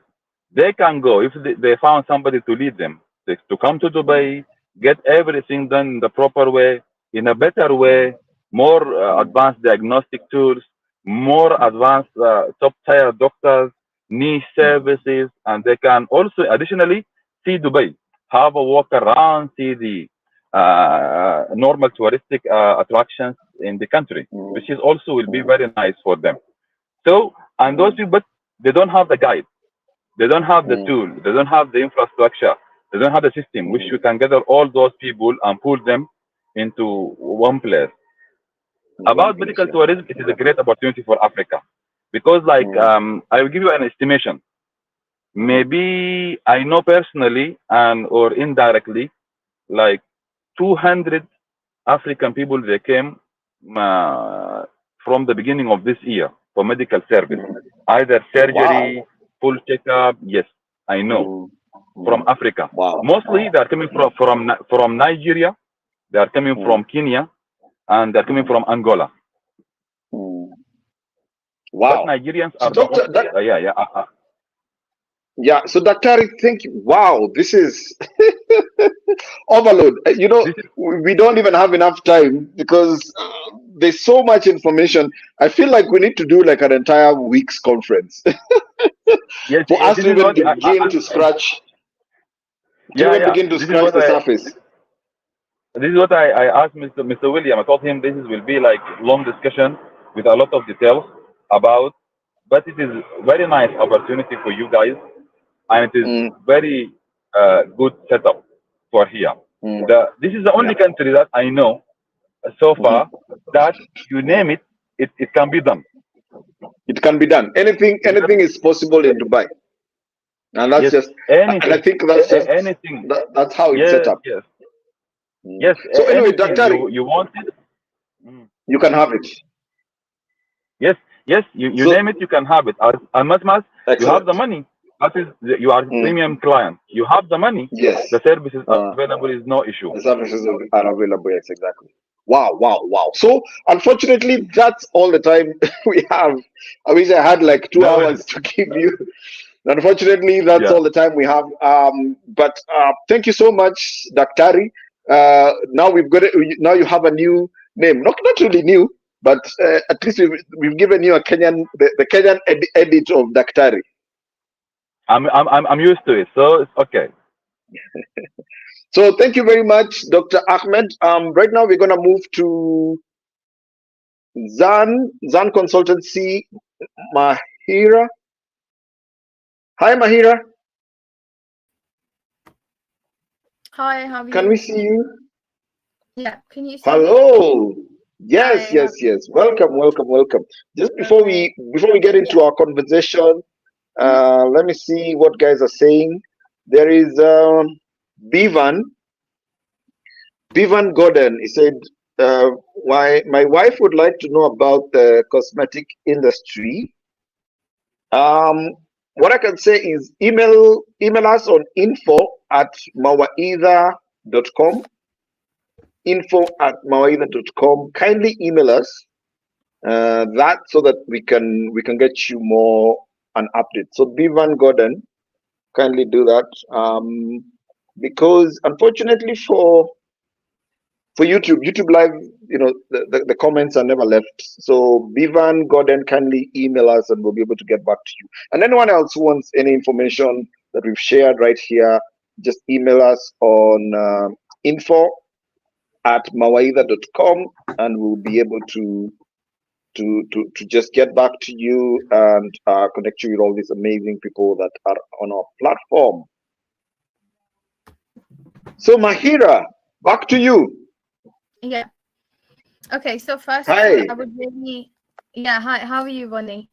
They can go if they found somebody to lead them to come to Dubai, get everything done in the proper way, in a better way, more advanced diagnostic tools, more advanced top tier doctors, niche services, and they can also additionally see Dubai, have a walk around, see the normal touristic attractions in the country, which is also will be very nice for them. So, and those people, but they don't have the guide, they don't have the tool, they don't have the infrastructure, they don't have the system, which you can gather all those people and pull them into one place.
One
About
place,
medical
yeah.
tourism, it is a great opportunity for Africa because, like, I will give you an estimation. Maybe I know personally and or indirectly, like 200 African people they came uh, from the beginning of this year for medical service, either surgery,
Wow.
full checkup. Yes, I know from Africa.
Wow.
Mostly they are coming from Nigeria, they are coming from Kenya, and they are coming from Angola. But
Wow.
Nigerians
So
are the
doctor,
most, yeah, yeah.
yeah. So Daktari, thank you. Wow, this is overload.
This is
We don't even have enough time because there's so much information. I feel like we need to do like an entire week's conference
yes,
for us
this
to
is
even
what
begin to scratch,
yeah, yeah. This is what
the surface.
I asked Mr. William. I told him this will be like long discussion with a lot of details about, but it is very nice opportunity for you guys, and it is
Mm,
very good setup for here.
mm,
This is the
yeah.
only country that I know so far that you name it, it can be done.
It can be done.
It's
Anything is possible in Dubai, and that's
yes,
just. And I
anything,
think that's just
anything.
that's how it's set
Yes,
up.
yes, yes,
So anyway,
anything
Daktari,
you want it. Mm.
you can have it.
Yes, yes, you
So
name it, you can have it. As much as you have the
excellent.
money, that is, you are
Mm,
premium client. You have the money,
yes.
the services
Uh,
available is no issue.
the services are available. Yes, exactly. Wow, wow, wow. So unfortunately, that's all the time we have. I wish I had like two
No worries.
hours to give you. Unfortunately, that's
Yeah.
all the time we have. But thank you so much, Daktari. Now we've got it. Now you have a new name. Not really new, but at least we've given you a Kenyan, the Kenyan edit of Daktari.
I'm used to it, so it's okay.
So thank you very much, Dr. Ahmed. Right now we're gonna move to Zan Consultancy, Mahira. Hi, Mahira.
Hi, how are
Can we
you?
see you?
Yeah, can you see me?
Hello. Yes,
Hi, how
yes, yes. Welcome, welcome, welcome. Just
okay.
before we get into
Yeah.
our conversation,
Mhm.
let me see what guys are saying. There is Bivan Bivan Gordon. He said, "Why my wife would like to know about the cosmetic industry. Um, what I can say is email us on info@mawaidha.com. Info@mawaidha.com. Kindly email us that so that we can get you more an update. So Bivan Gordon, kindly do that. Because unfortunately for YouTube Live, the comments are never left. So Bivan Gordon, kindly email us and we'll be able to get back to you. And anyone else who wants any information that we've shared right here, just email us on info@mawaidha.com and we'll be able to just get back to you and connect you with all these amazing people that are on our platform. So Mahira, back to you.
Yeah. Okay, so first
Hi.
I would really yeah, hi, how are you, Bonnie?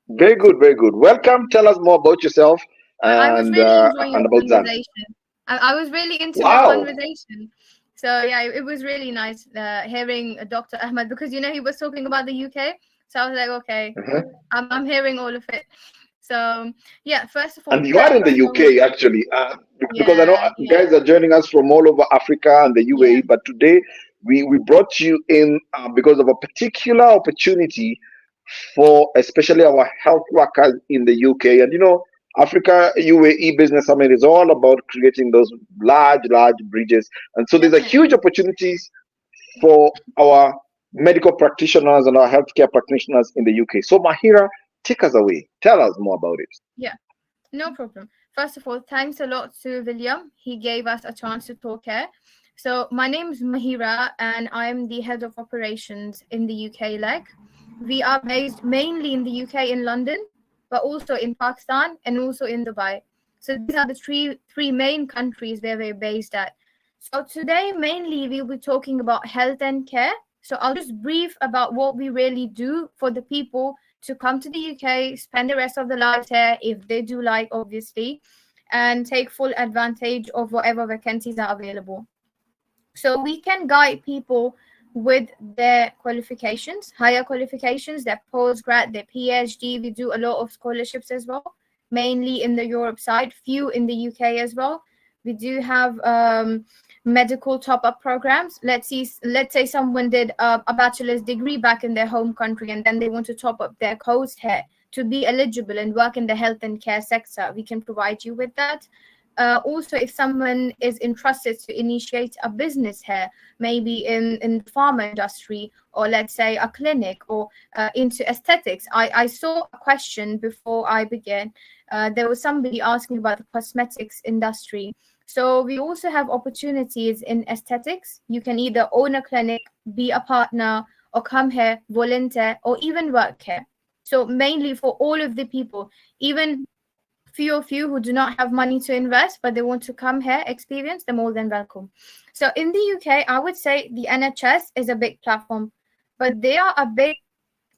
Very good, very good. Welcome. Tell us more about yourself
I was really enjoying
and
the
about Zan.
conversation. I was really into the
Wow.
conversation. So yeah, it was really nice hearing Dr. Ahmed because he was talking about the UK. So I was like, okay,
Uh-huh.
I'm hearing all of it. So yeah, first of all,
And you are in the
thanks so much.
UK actually, because I know
Yeah, yeah,
guys are joining us from all over Africa and the
yeah,
UAE. But today we brought you in because of a particular opportunity for especially our health workers in the UK. And you know, Africa UAE Business Summit is all about creating those large bridges. And so there's a huge
definitely.
opportunities for our medical practitioners and our healthcare practitioners in the UK. So Mahira, take us away. Tell us more about it.
Yeah. No problem. First of all, thanks a lot to William. He gave us a chance to talk here. So, my name is Mahira, and I'm the head of operations in the UK leg. We are based mainly in the UK in London, but also in Pakistan and also in Dubai. So, these are the three main countries where we're based at. So, today mainly we'll be talking about health and care. So, I'll just brief about what we really do for the people to come to the UK, spend the rest of their lives here if they do like, obviously, and take full advantage of whatever vacancies are available. So we can guide people with their qualifications, higher qualifications, their postgrad, their PhD. We do a lot of scholarships as well, mainly in the Europe side, few in the UK as well. We do have medical top-up programs. Let's say someone did a bachelor's degree back in their home country, and then they want to top up their course here to be eligible and work in the health and care sector. We can provide you with that. Also, if someone is interested to initiate a business here, maybe in the pharma industry, or let's say a clinic, or into aesthetics. I saw a question before I began. There was somebody asking about the cosmetics industry. So we also have opportunities in aesthetics. You can either own a clinic, be a partner, or come here, volunteer, or even work here. So mainly for all of the people, even few of you who do not have money to invest, but they want to come here, experience, they're more than welcome. So in the UK, I would say the NHS is a big platform, but they are a bit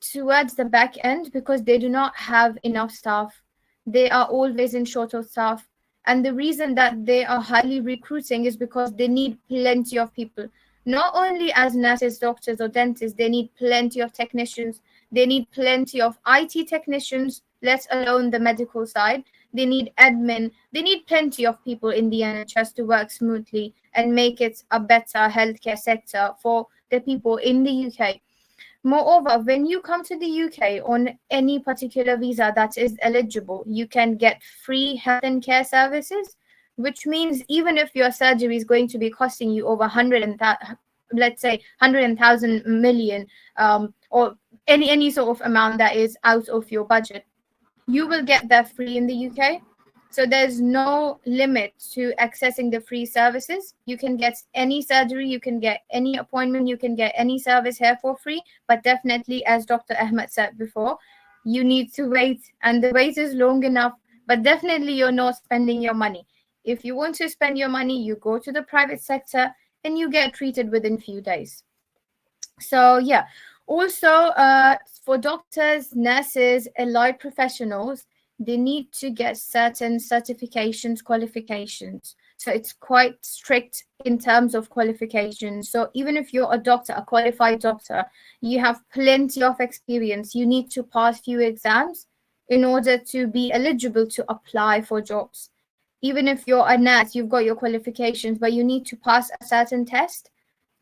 towards the back end because they do not have enough staff. They are always in short of staff. And the reason that they are highly recruiting is because they need plenty of people. Not only as nurses, doctors, or dentists, they need plenty of technicians. They need plenty of IT technicians, let alone the medical side. They need admin. They need plenty of people in the NHS to work smoothly and make it a better healthcare sector for the people in the UK. Moreover, when you come to the UK on any particular visa that is eligible, you can get free health and care services, which means even if your surgery is going to be costing you over 100 and let's say 100,000 million, or any sort of amount that is out of your budget, you will get that free in the UK. So there's no limit to accessing the free services. You can get any surgery, you can get any appointment, you can get any service here for free. But definitely, as Dr. Ahmed said before, you need to wait, and the wait is long enough. But definitely, you're not spending your money. If you want to spend your money, you go to the private sector and you get treated within few days. So yeah, also for doctors, nurses, allied professionals, they need to get certain certifications, qualifications. So it's quite strict in terms of qualifications. So even if you're a doctor, a qualified doctor, you have plenty of experience. You need to pass few exams in order to be eligible to apply for jobs. Even if you're a nurse, you've got your qualifications, but you need to pass a certain test,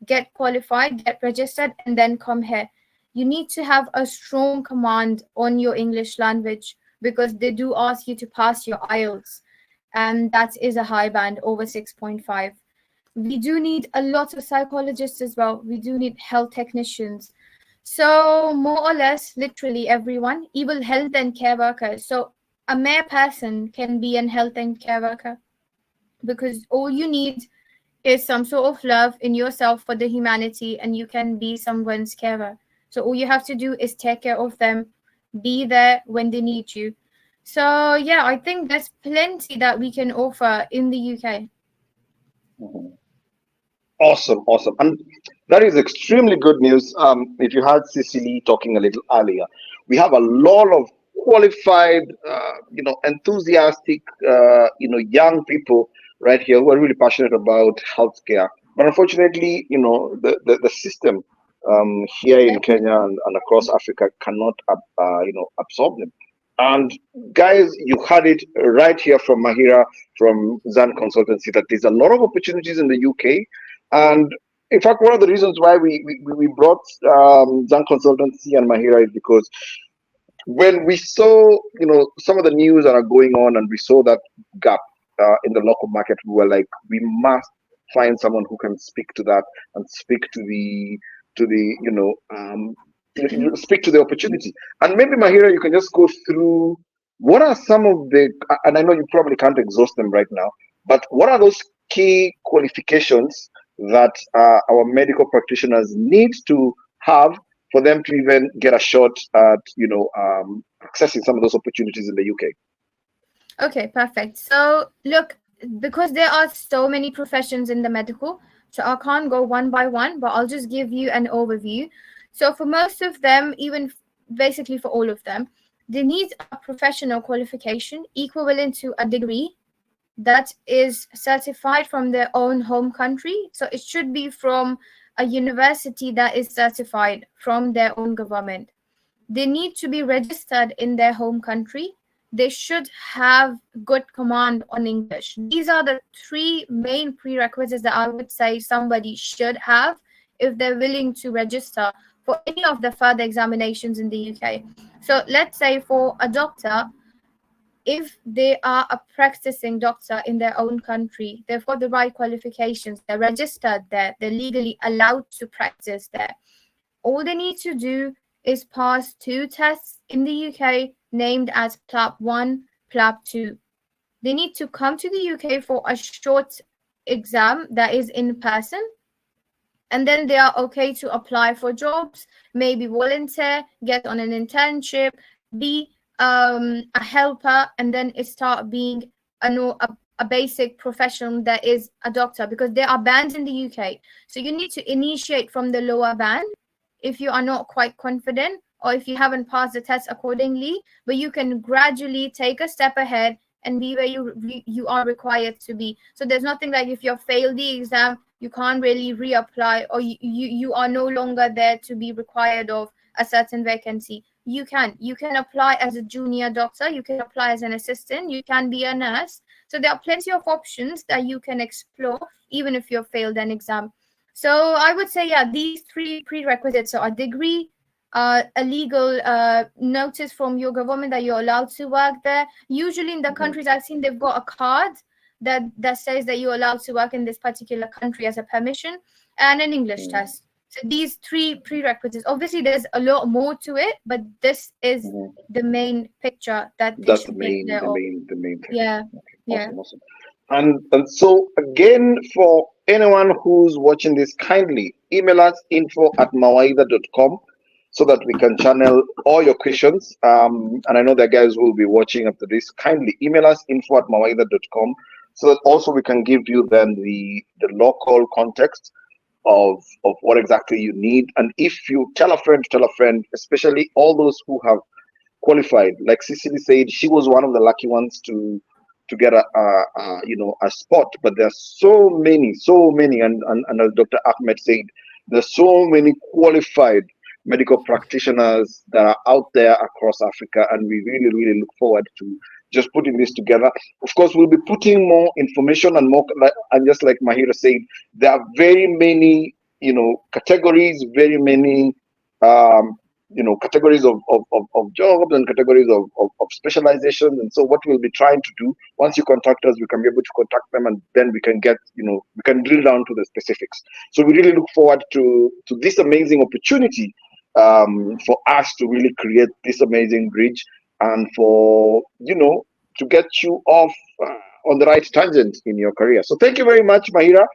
get qualified, get registered, and then come here. You need to have a strong command on your English language because they do ask you to pass your IELTS, and that is a high band over 6.5. We do need a lot of psychologists as well. We do need health technicians. So more or less, literally everyone, even health and care workers. So a mere person can be an health and care worker because all you need is some sort of love in yourself for the humanity, and you can be someone's carer. So all you have to do is take care of them, be there when they need you. So yeah, I think there's plenty that we can offer in the UK.
Awesome. And that is extremely good news. If you had Cecily talking a little earlier, we have a lot of qualified, enthusiastic, young people right here who are really passionate about healthcare. But unfortunately, the system here in Kenya and across Africa cannot, absorb them. And guys, you heard it right here from Mahira from Zan Consultancy that there's a lot of opportunities in the UK. And in fact, one of the reasons why we brought Zan Consultancy and Mahira is because when we saw, some of the news that are going on, and we saw that gap in the local market, we were like, we must find someone who can speak to that and speak to the speak to the opportunity. And maybe Mahira, you can just go through what are some of the, and I know you probably can't exhaust them right now, but what are those key qualifications that our medical practitioners need to have for them to even get a shot at accessing some of those opportunities in the UK?
Okay, perfect. So look, because there are so many professions in the medical, so I can't go one by one, but I'll just give you an overview. So for most of them, basically for all of them, they need a professional qualification equivalent to a degree that is certified from their own home country. So it should be from a university that is certified from their own government. They need to be registered in their home country. They should have good command on English. These are the three main prerequisites that I would say somebody should have if they're willing to register for any of the further examinations in the UK. So let's say for a doctor, if they are a practicing doctor in their own country, they've got the right qualifications, they're registered there, they're legally allowed to practice there. All they need to do is pass two tests in the UK named as PLAB 1, PLAB 2. They need to come to the UK for a short exam that is in person, and then they are okay to apply for jobs, maybe volunteer, get on an internship, be a helper, and then start being a basic profession that is a doctor, because there are bands in the UK. So you need to initiate from the lower band if you are not quite confident, or if you haven't passed the test accordingly, but you can gradually take a step ahead and be where you are required to be. So there's nothing like if you failed the exam, you can't really reapply, or you are no longer there to be required of a certain vacancy. You can apply as a junior doctor, you can apply as an assistant, you can be a nurse. So there are plenty of options that you can explore even if you've failed an exam. So I would say, yeah, these three prerequisites are a degree, a legal notice from your government that you're allowed to work there. Usually in the countries I've seen, they've got a card that says that you're allowed to work in this particular country as a permission, and an English test. So these three prerequisites. Obviously, there's a lot more to it, but this is the main picture that they
That's
should be clear of.
the main thing.
Yeah,
Okay,
yeah.
awesome. And so again, for anyone who's watching this, kindly email us info@mawaida.com so that we can channel all your questions. And I know there are guys who will be watching after this. Kindly email us info@mawaida.com so that also we can give you then the local context of what exactly you need. And if you tell a friend, especially all those who have qualified, like Cecily said, she was one of the lucky ones to get a spot. But there's so many, and as Dr. Ahmed said, there's so many qualified medical practitioners that are out there across Africa, and we really look forward to just putting this together. Of course, we'll be putting more information and more, and just like Mahira said, there are very many categories, very many categories of jobs and categories of specializations. And so what we'll be trying to do, once you contact us, we can be able to contact them, and then we can get, we can drill down to the specifics. So we really look forward to this amazing opportunity for us to really create this amazing bridge, and for, to get you off on the right tangent in your career. So thank you very much, Mahira.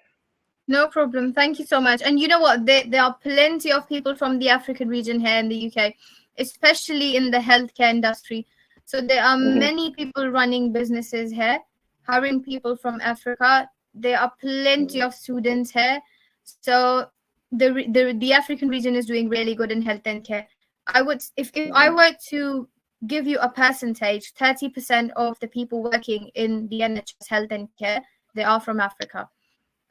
No problem. Thank you so much. And you know what? There are plenty of people from the African region here in the UK, especially in the healthcare industry. So there are many people running businesses here, hiring people from Africa. There are plenty of students here. So the African region is doing really good in health and care. I would, if I were to give you a percentage, 30% of the people working in the NHS health and care, they are from Africa.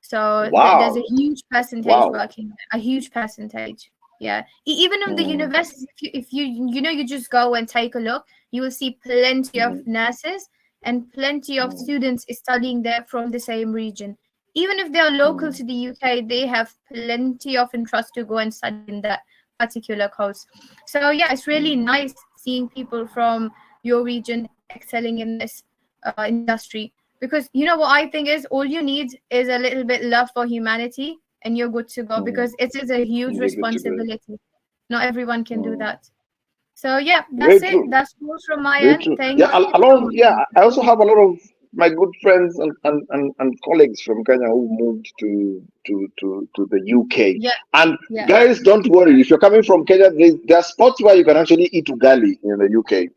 So
Wow.
there's a huge percentage working, a huge percentage. Yeah, even in the
Mm,
universities, if you you just go and take a look, you will see plenty of
mm,
nurses and plenty of
mm,
students studying there from the same region. Even if they are local
mm.
to the UK, they have plenty of interest to go and study in that particular course. So yeah, it's really
Mm.
nice seeing people from your region excelling in this industry, because you know what I think is, all you need is a little bit love for humanity and you're good to go,
Mm.
because it is a huge
You're good to go.
responsibility. Not everyone can do
Mm.
that. So yeah,
Very
that's it.
true.
That's all from my
Very
end.
true.
Thank
Yeah,
you
a
so
lot of,
much.
yeah, I also have a lot of my good friends and colleagues from Kenya who moved to the UK.
Yeah,
And
yeah.
guys, don't worry. If you're coming from Kenya, there are spots where you can actually eat ugali in the UK.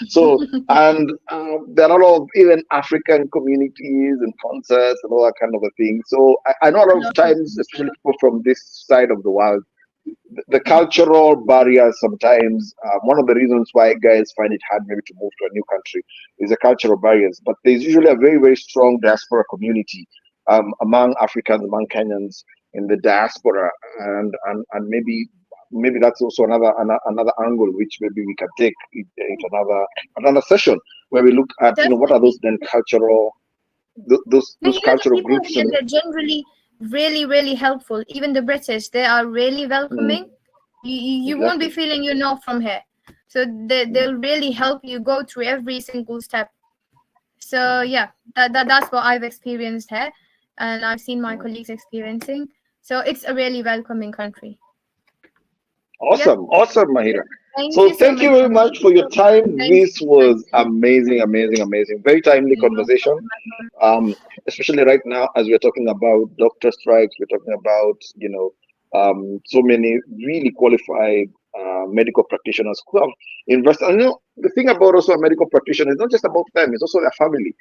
So, and there are a lot of even African communities and concerts and all that kind of a thing. So I know a lot of
Lot of
times, especially people from this side of the world, the cultural barriers sometimes, one of the reasons why guys find it hard maybe to move to a new country is the cultural barriers, but there's usually a very very strong diaspora community among Africans, among Kenyans in the diaspora, and maybe that's also another angle which maybe we can take into another session where we look at, what are those
Definitely.
then cultural,
And
those
the
cultural
people
groups
here,
and
they're generally really, really helpful. Even the British, they are really
mm,
welcoming. You won't be
exactly.
feeling you're not from here. So
Mm,
they'll really help you go through every single step. So yeah, that's what I've experienced here, and I've seen my
mm.
colleagues experiencing. So it's a really welcoming country. Yeah.
Awesome, awesome, Mahira.
Thank
So
you so
thank you
much.
very much for your time.
Thank you
This
for your time.
was amazing, amazing, amazing. Very timely
No
conversation.
problem at all.
Especially right now as we're talking about doctor strikes, we're talking about so many really qualified medical practitioners who have invested. And the thing about also a medical practitioner is not just about them; it's also their family,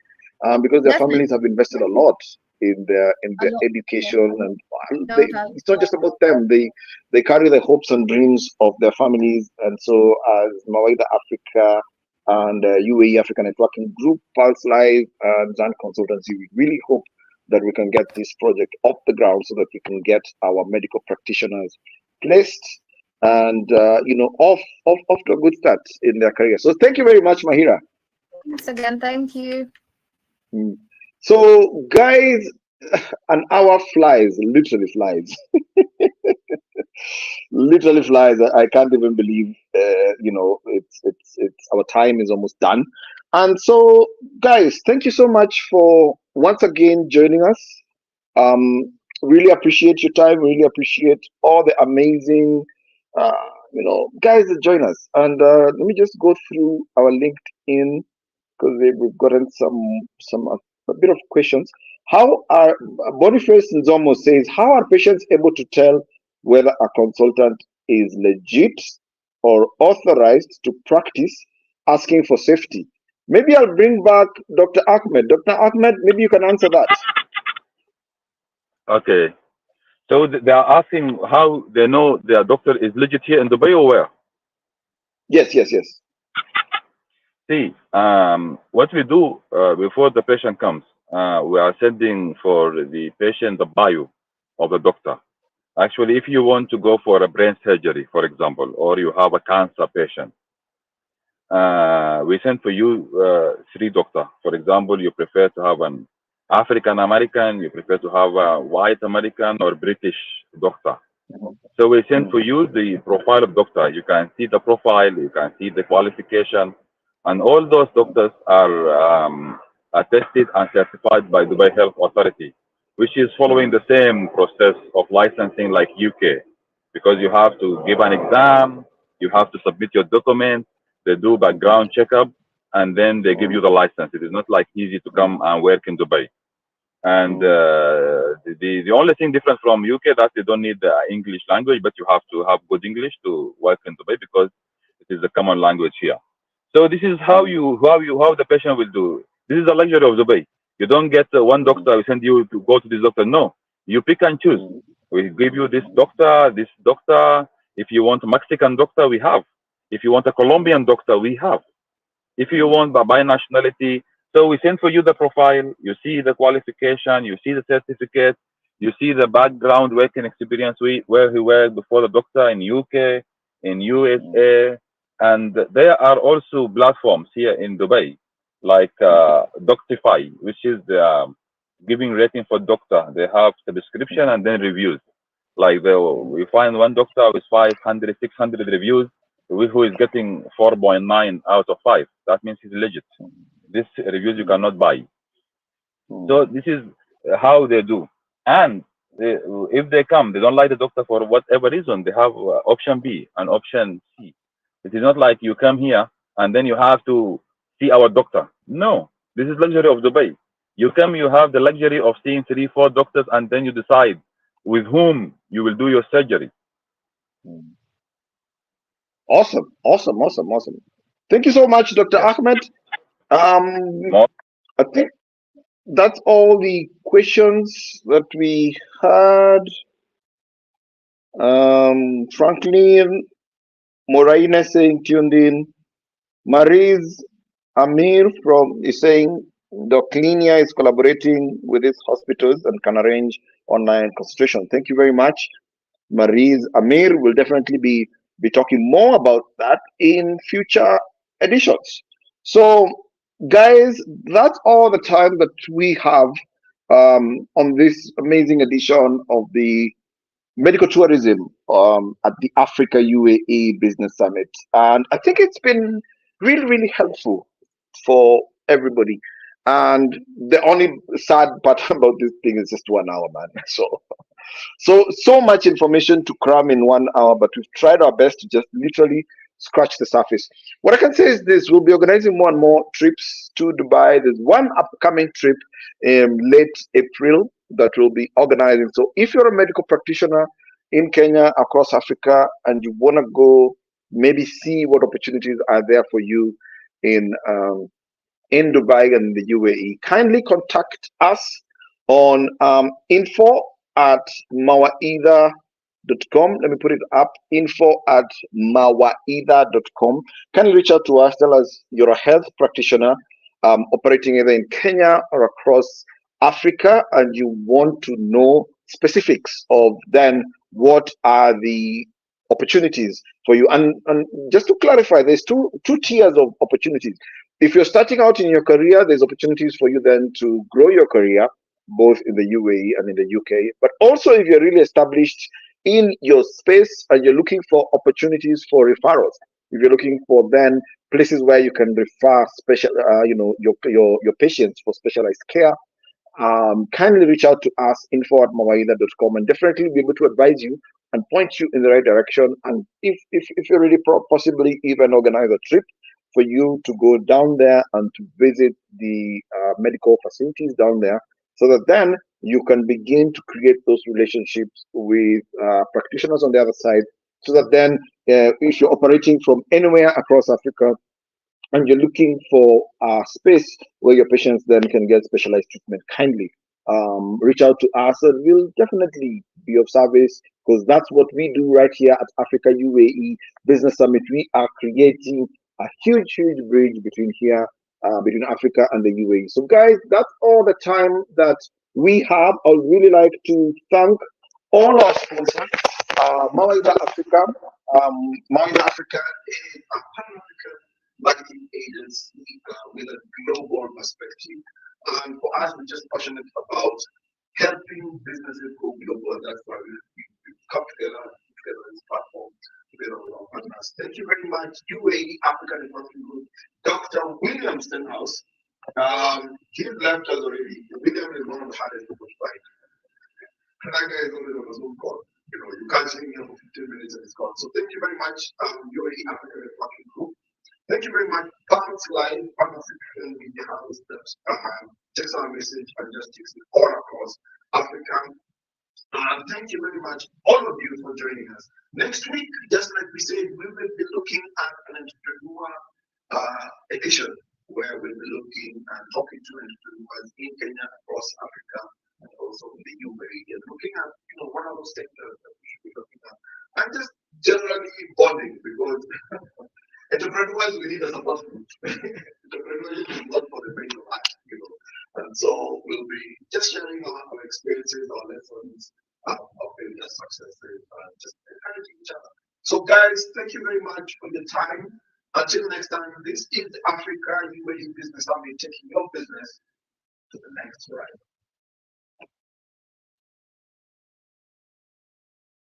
because their
Definitely
families have invested a lot in their
a lot. Yeah,
education, and
no doubt.
it's not just about them. They carry the hopes and dreams of their families, and so as Mawaida Africa and UAE Africa Networking Group, Pulse Live, and Zan Consultancy, we really hope that we can get this project off the ground so that we can get our medical practitioners placed and off to a good start in their career. So thank you very much, Mahira.
Once again, thank you.
Mm. So guys, an hour flies, literally flies. Literally flies. I can't even believe, it's our time is almost done. And so, guys, thank you so much for once again joining us. Really appreciate your time. Really appreciate all the amazing, guys that join us. And let me just go through our LinkedIn because we've gotten a bit of questions. How are Boniface Nzomo says, how are patients able to tell whether a consultant is legit or authorized to practice, asking for safety? Maybe I'll bring back Dr. Ahmed. Dr. Ahmed, maybe you can answer that.
Okay. So they are asking how they know their doctor is legit here in Dubai or where?
Yes, yes, yes.
See, what we do before the patient comes, we are sending for the patient the bio of the doctor. Actually, if you want to go for a brain surgery, for example, or you have a cancer patient, we send for you three doctor. For example, you prefer to have an African American, you prefer to have a white American or British doctor.
Mhm,
So we send for
mhm,
you the profile of doctor. You can see the profile, you can see the qualification, and all those doctors are attested and certified by Dubai Health Authority, which is following
mhm,
the same process of licensing like UK, because you have to give an exam, you have to submit your documents, they do background checkup, and then they give you the license. It is not like easy to come and work in Dubai. And
mhm,
the only thing different from UK that they don't need the English language, but you have to have good English to work in Dubai because it is a common language here. So this is
mhm,
how the patient will do. This is the luxury of Dubai. You don't get one
mhm,
doctor. We send you to go to this doctor. No, you pick and choose.
mhm,
We give you this doctor, this doctor. If you want a Mexican doctor, we have. If you want a Colombian doctor, we have. If you
mhm,
want by nationality, so we send for you the profile, you see the qualification, you see the certificate, You see the background working experience where he worked before the doctor in UK, in USA, and there are also platforms here in Dubai, like Doctify, which is giving rating for doctor. They have subscription and then reviews. Like we find one doctor with 500, 600 reviews, who is getting 4.9 out of 5. That means he's legit. This reviews you cannot buy. So this is how they do. And if they come, they don't like the doctor for whatever reason, they have option B and option C. It is not like you come here and then you have to see our doctor. No, this is luxury of Dubai. You come, you have the luxury of seeing 3, 4 doctors, and then you decide with whom you will do your surgery.
Awesome, awesome, awesome, awesome. Thank you so much, Dr.
Yes.
Ahmed.
More.
I think that's all the questions that we had. Franklin Moraina saying tuned in. Mariz Amir from is saying Doclinia is collaborating with these hospitals and can arrange online consultation. Thank you very much. Mariz Amir will definitely be talking more about that in future editions. So, guys, that's all the time that we have on this amazing edition of the medical tourism at the Africa UAE Business Summit. And I think it's been really, really helpful for everybody. And the only sad part about this thing is just 1 hour, man. So much information to cram in 1 hour, but we've tried our best to just literally scratch the surface. What I can say is this: we'll be organizing more and more trips to Dubai. There's one upcoming trip in late April that we'll be organizing. So if you're a medical practitioner in Kenya, across Africa, and you want to go, maybe see what opportunities are there for you in Dubai and the UAE, kindly contact us on info at mawaida.com. Let me put it up: info at mawaida.com. Kindly reach out to us. Tell us you're a health practitioner operating either in Kenya or across Africa, and you want to know specifics of then what are the opportunities for you. And just to clarify, there's two tiers of opportunities. If you're starting out in your career, there's opportunities for you then to grow your career both in the UAE and in the UK. But also, if you're really established in your space and you're looking for opportunities for referrals, if you're looking for then places where you can refer special, your patients for specialized care, kindly reach out to us, info at mawaida.com, and definitely be able to advise you and point you in the right direction. And if you're really possibly even organize a trip for you to go down there and to visit the medical facilities down there, so that then you can begin to create those relationships with practitioners on the other side, so that then if you're operating from anywhere across Africa and you're looking for a space where your patients then can get specialized treatment, kindly reach out to us and we'll definitely be of service, because that's what we do right here at Africa UAE Business Summit. We are creating a huge, huge bridge between here, between Africa and the UAE. So, guys, that's all the time that we have. I would really like to thank all our sponsors, Mawaida Africa. Mawaida Africa is a Pan-African marketing agency with a global perspective. And for us, we're just passionate about helping businesses go global. That's why we've come together in this platform together with our partners. Thank you very much, UAE African Networking Group, Dr. William Stenhouse. He's left us already. William is one of the hardest people to find. That guy is always on a Zoom call. You can't see him for 15 minutes in his call. So thank you very much, UAE African Networking Group. Thank you very much, Bounce Line, Pan-African Media House that takes our message and just takes it all across Africa. Thank you very much, all of you, for joining us. Next week, just like we said, we will be looking at an entrepreneur edition where we'll be looking and talking to entrepreneurs in Kenya, across Africa, and also in the UAE, and looking at what are those sectors that we should be looking at, and just generally bonding, because entrepreneurs we need a support group. Entrepreneurs is not for the faint of heart, and so we'll be just sharing our
experiences or lessons of failure, successes, just encouraging each other. So, guys, thank you very much for your time. Until next time, this is the Africa UAE Business Summit, taking your business to the next horizon.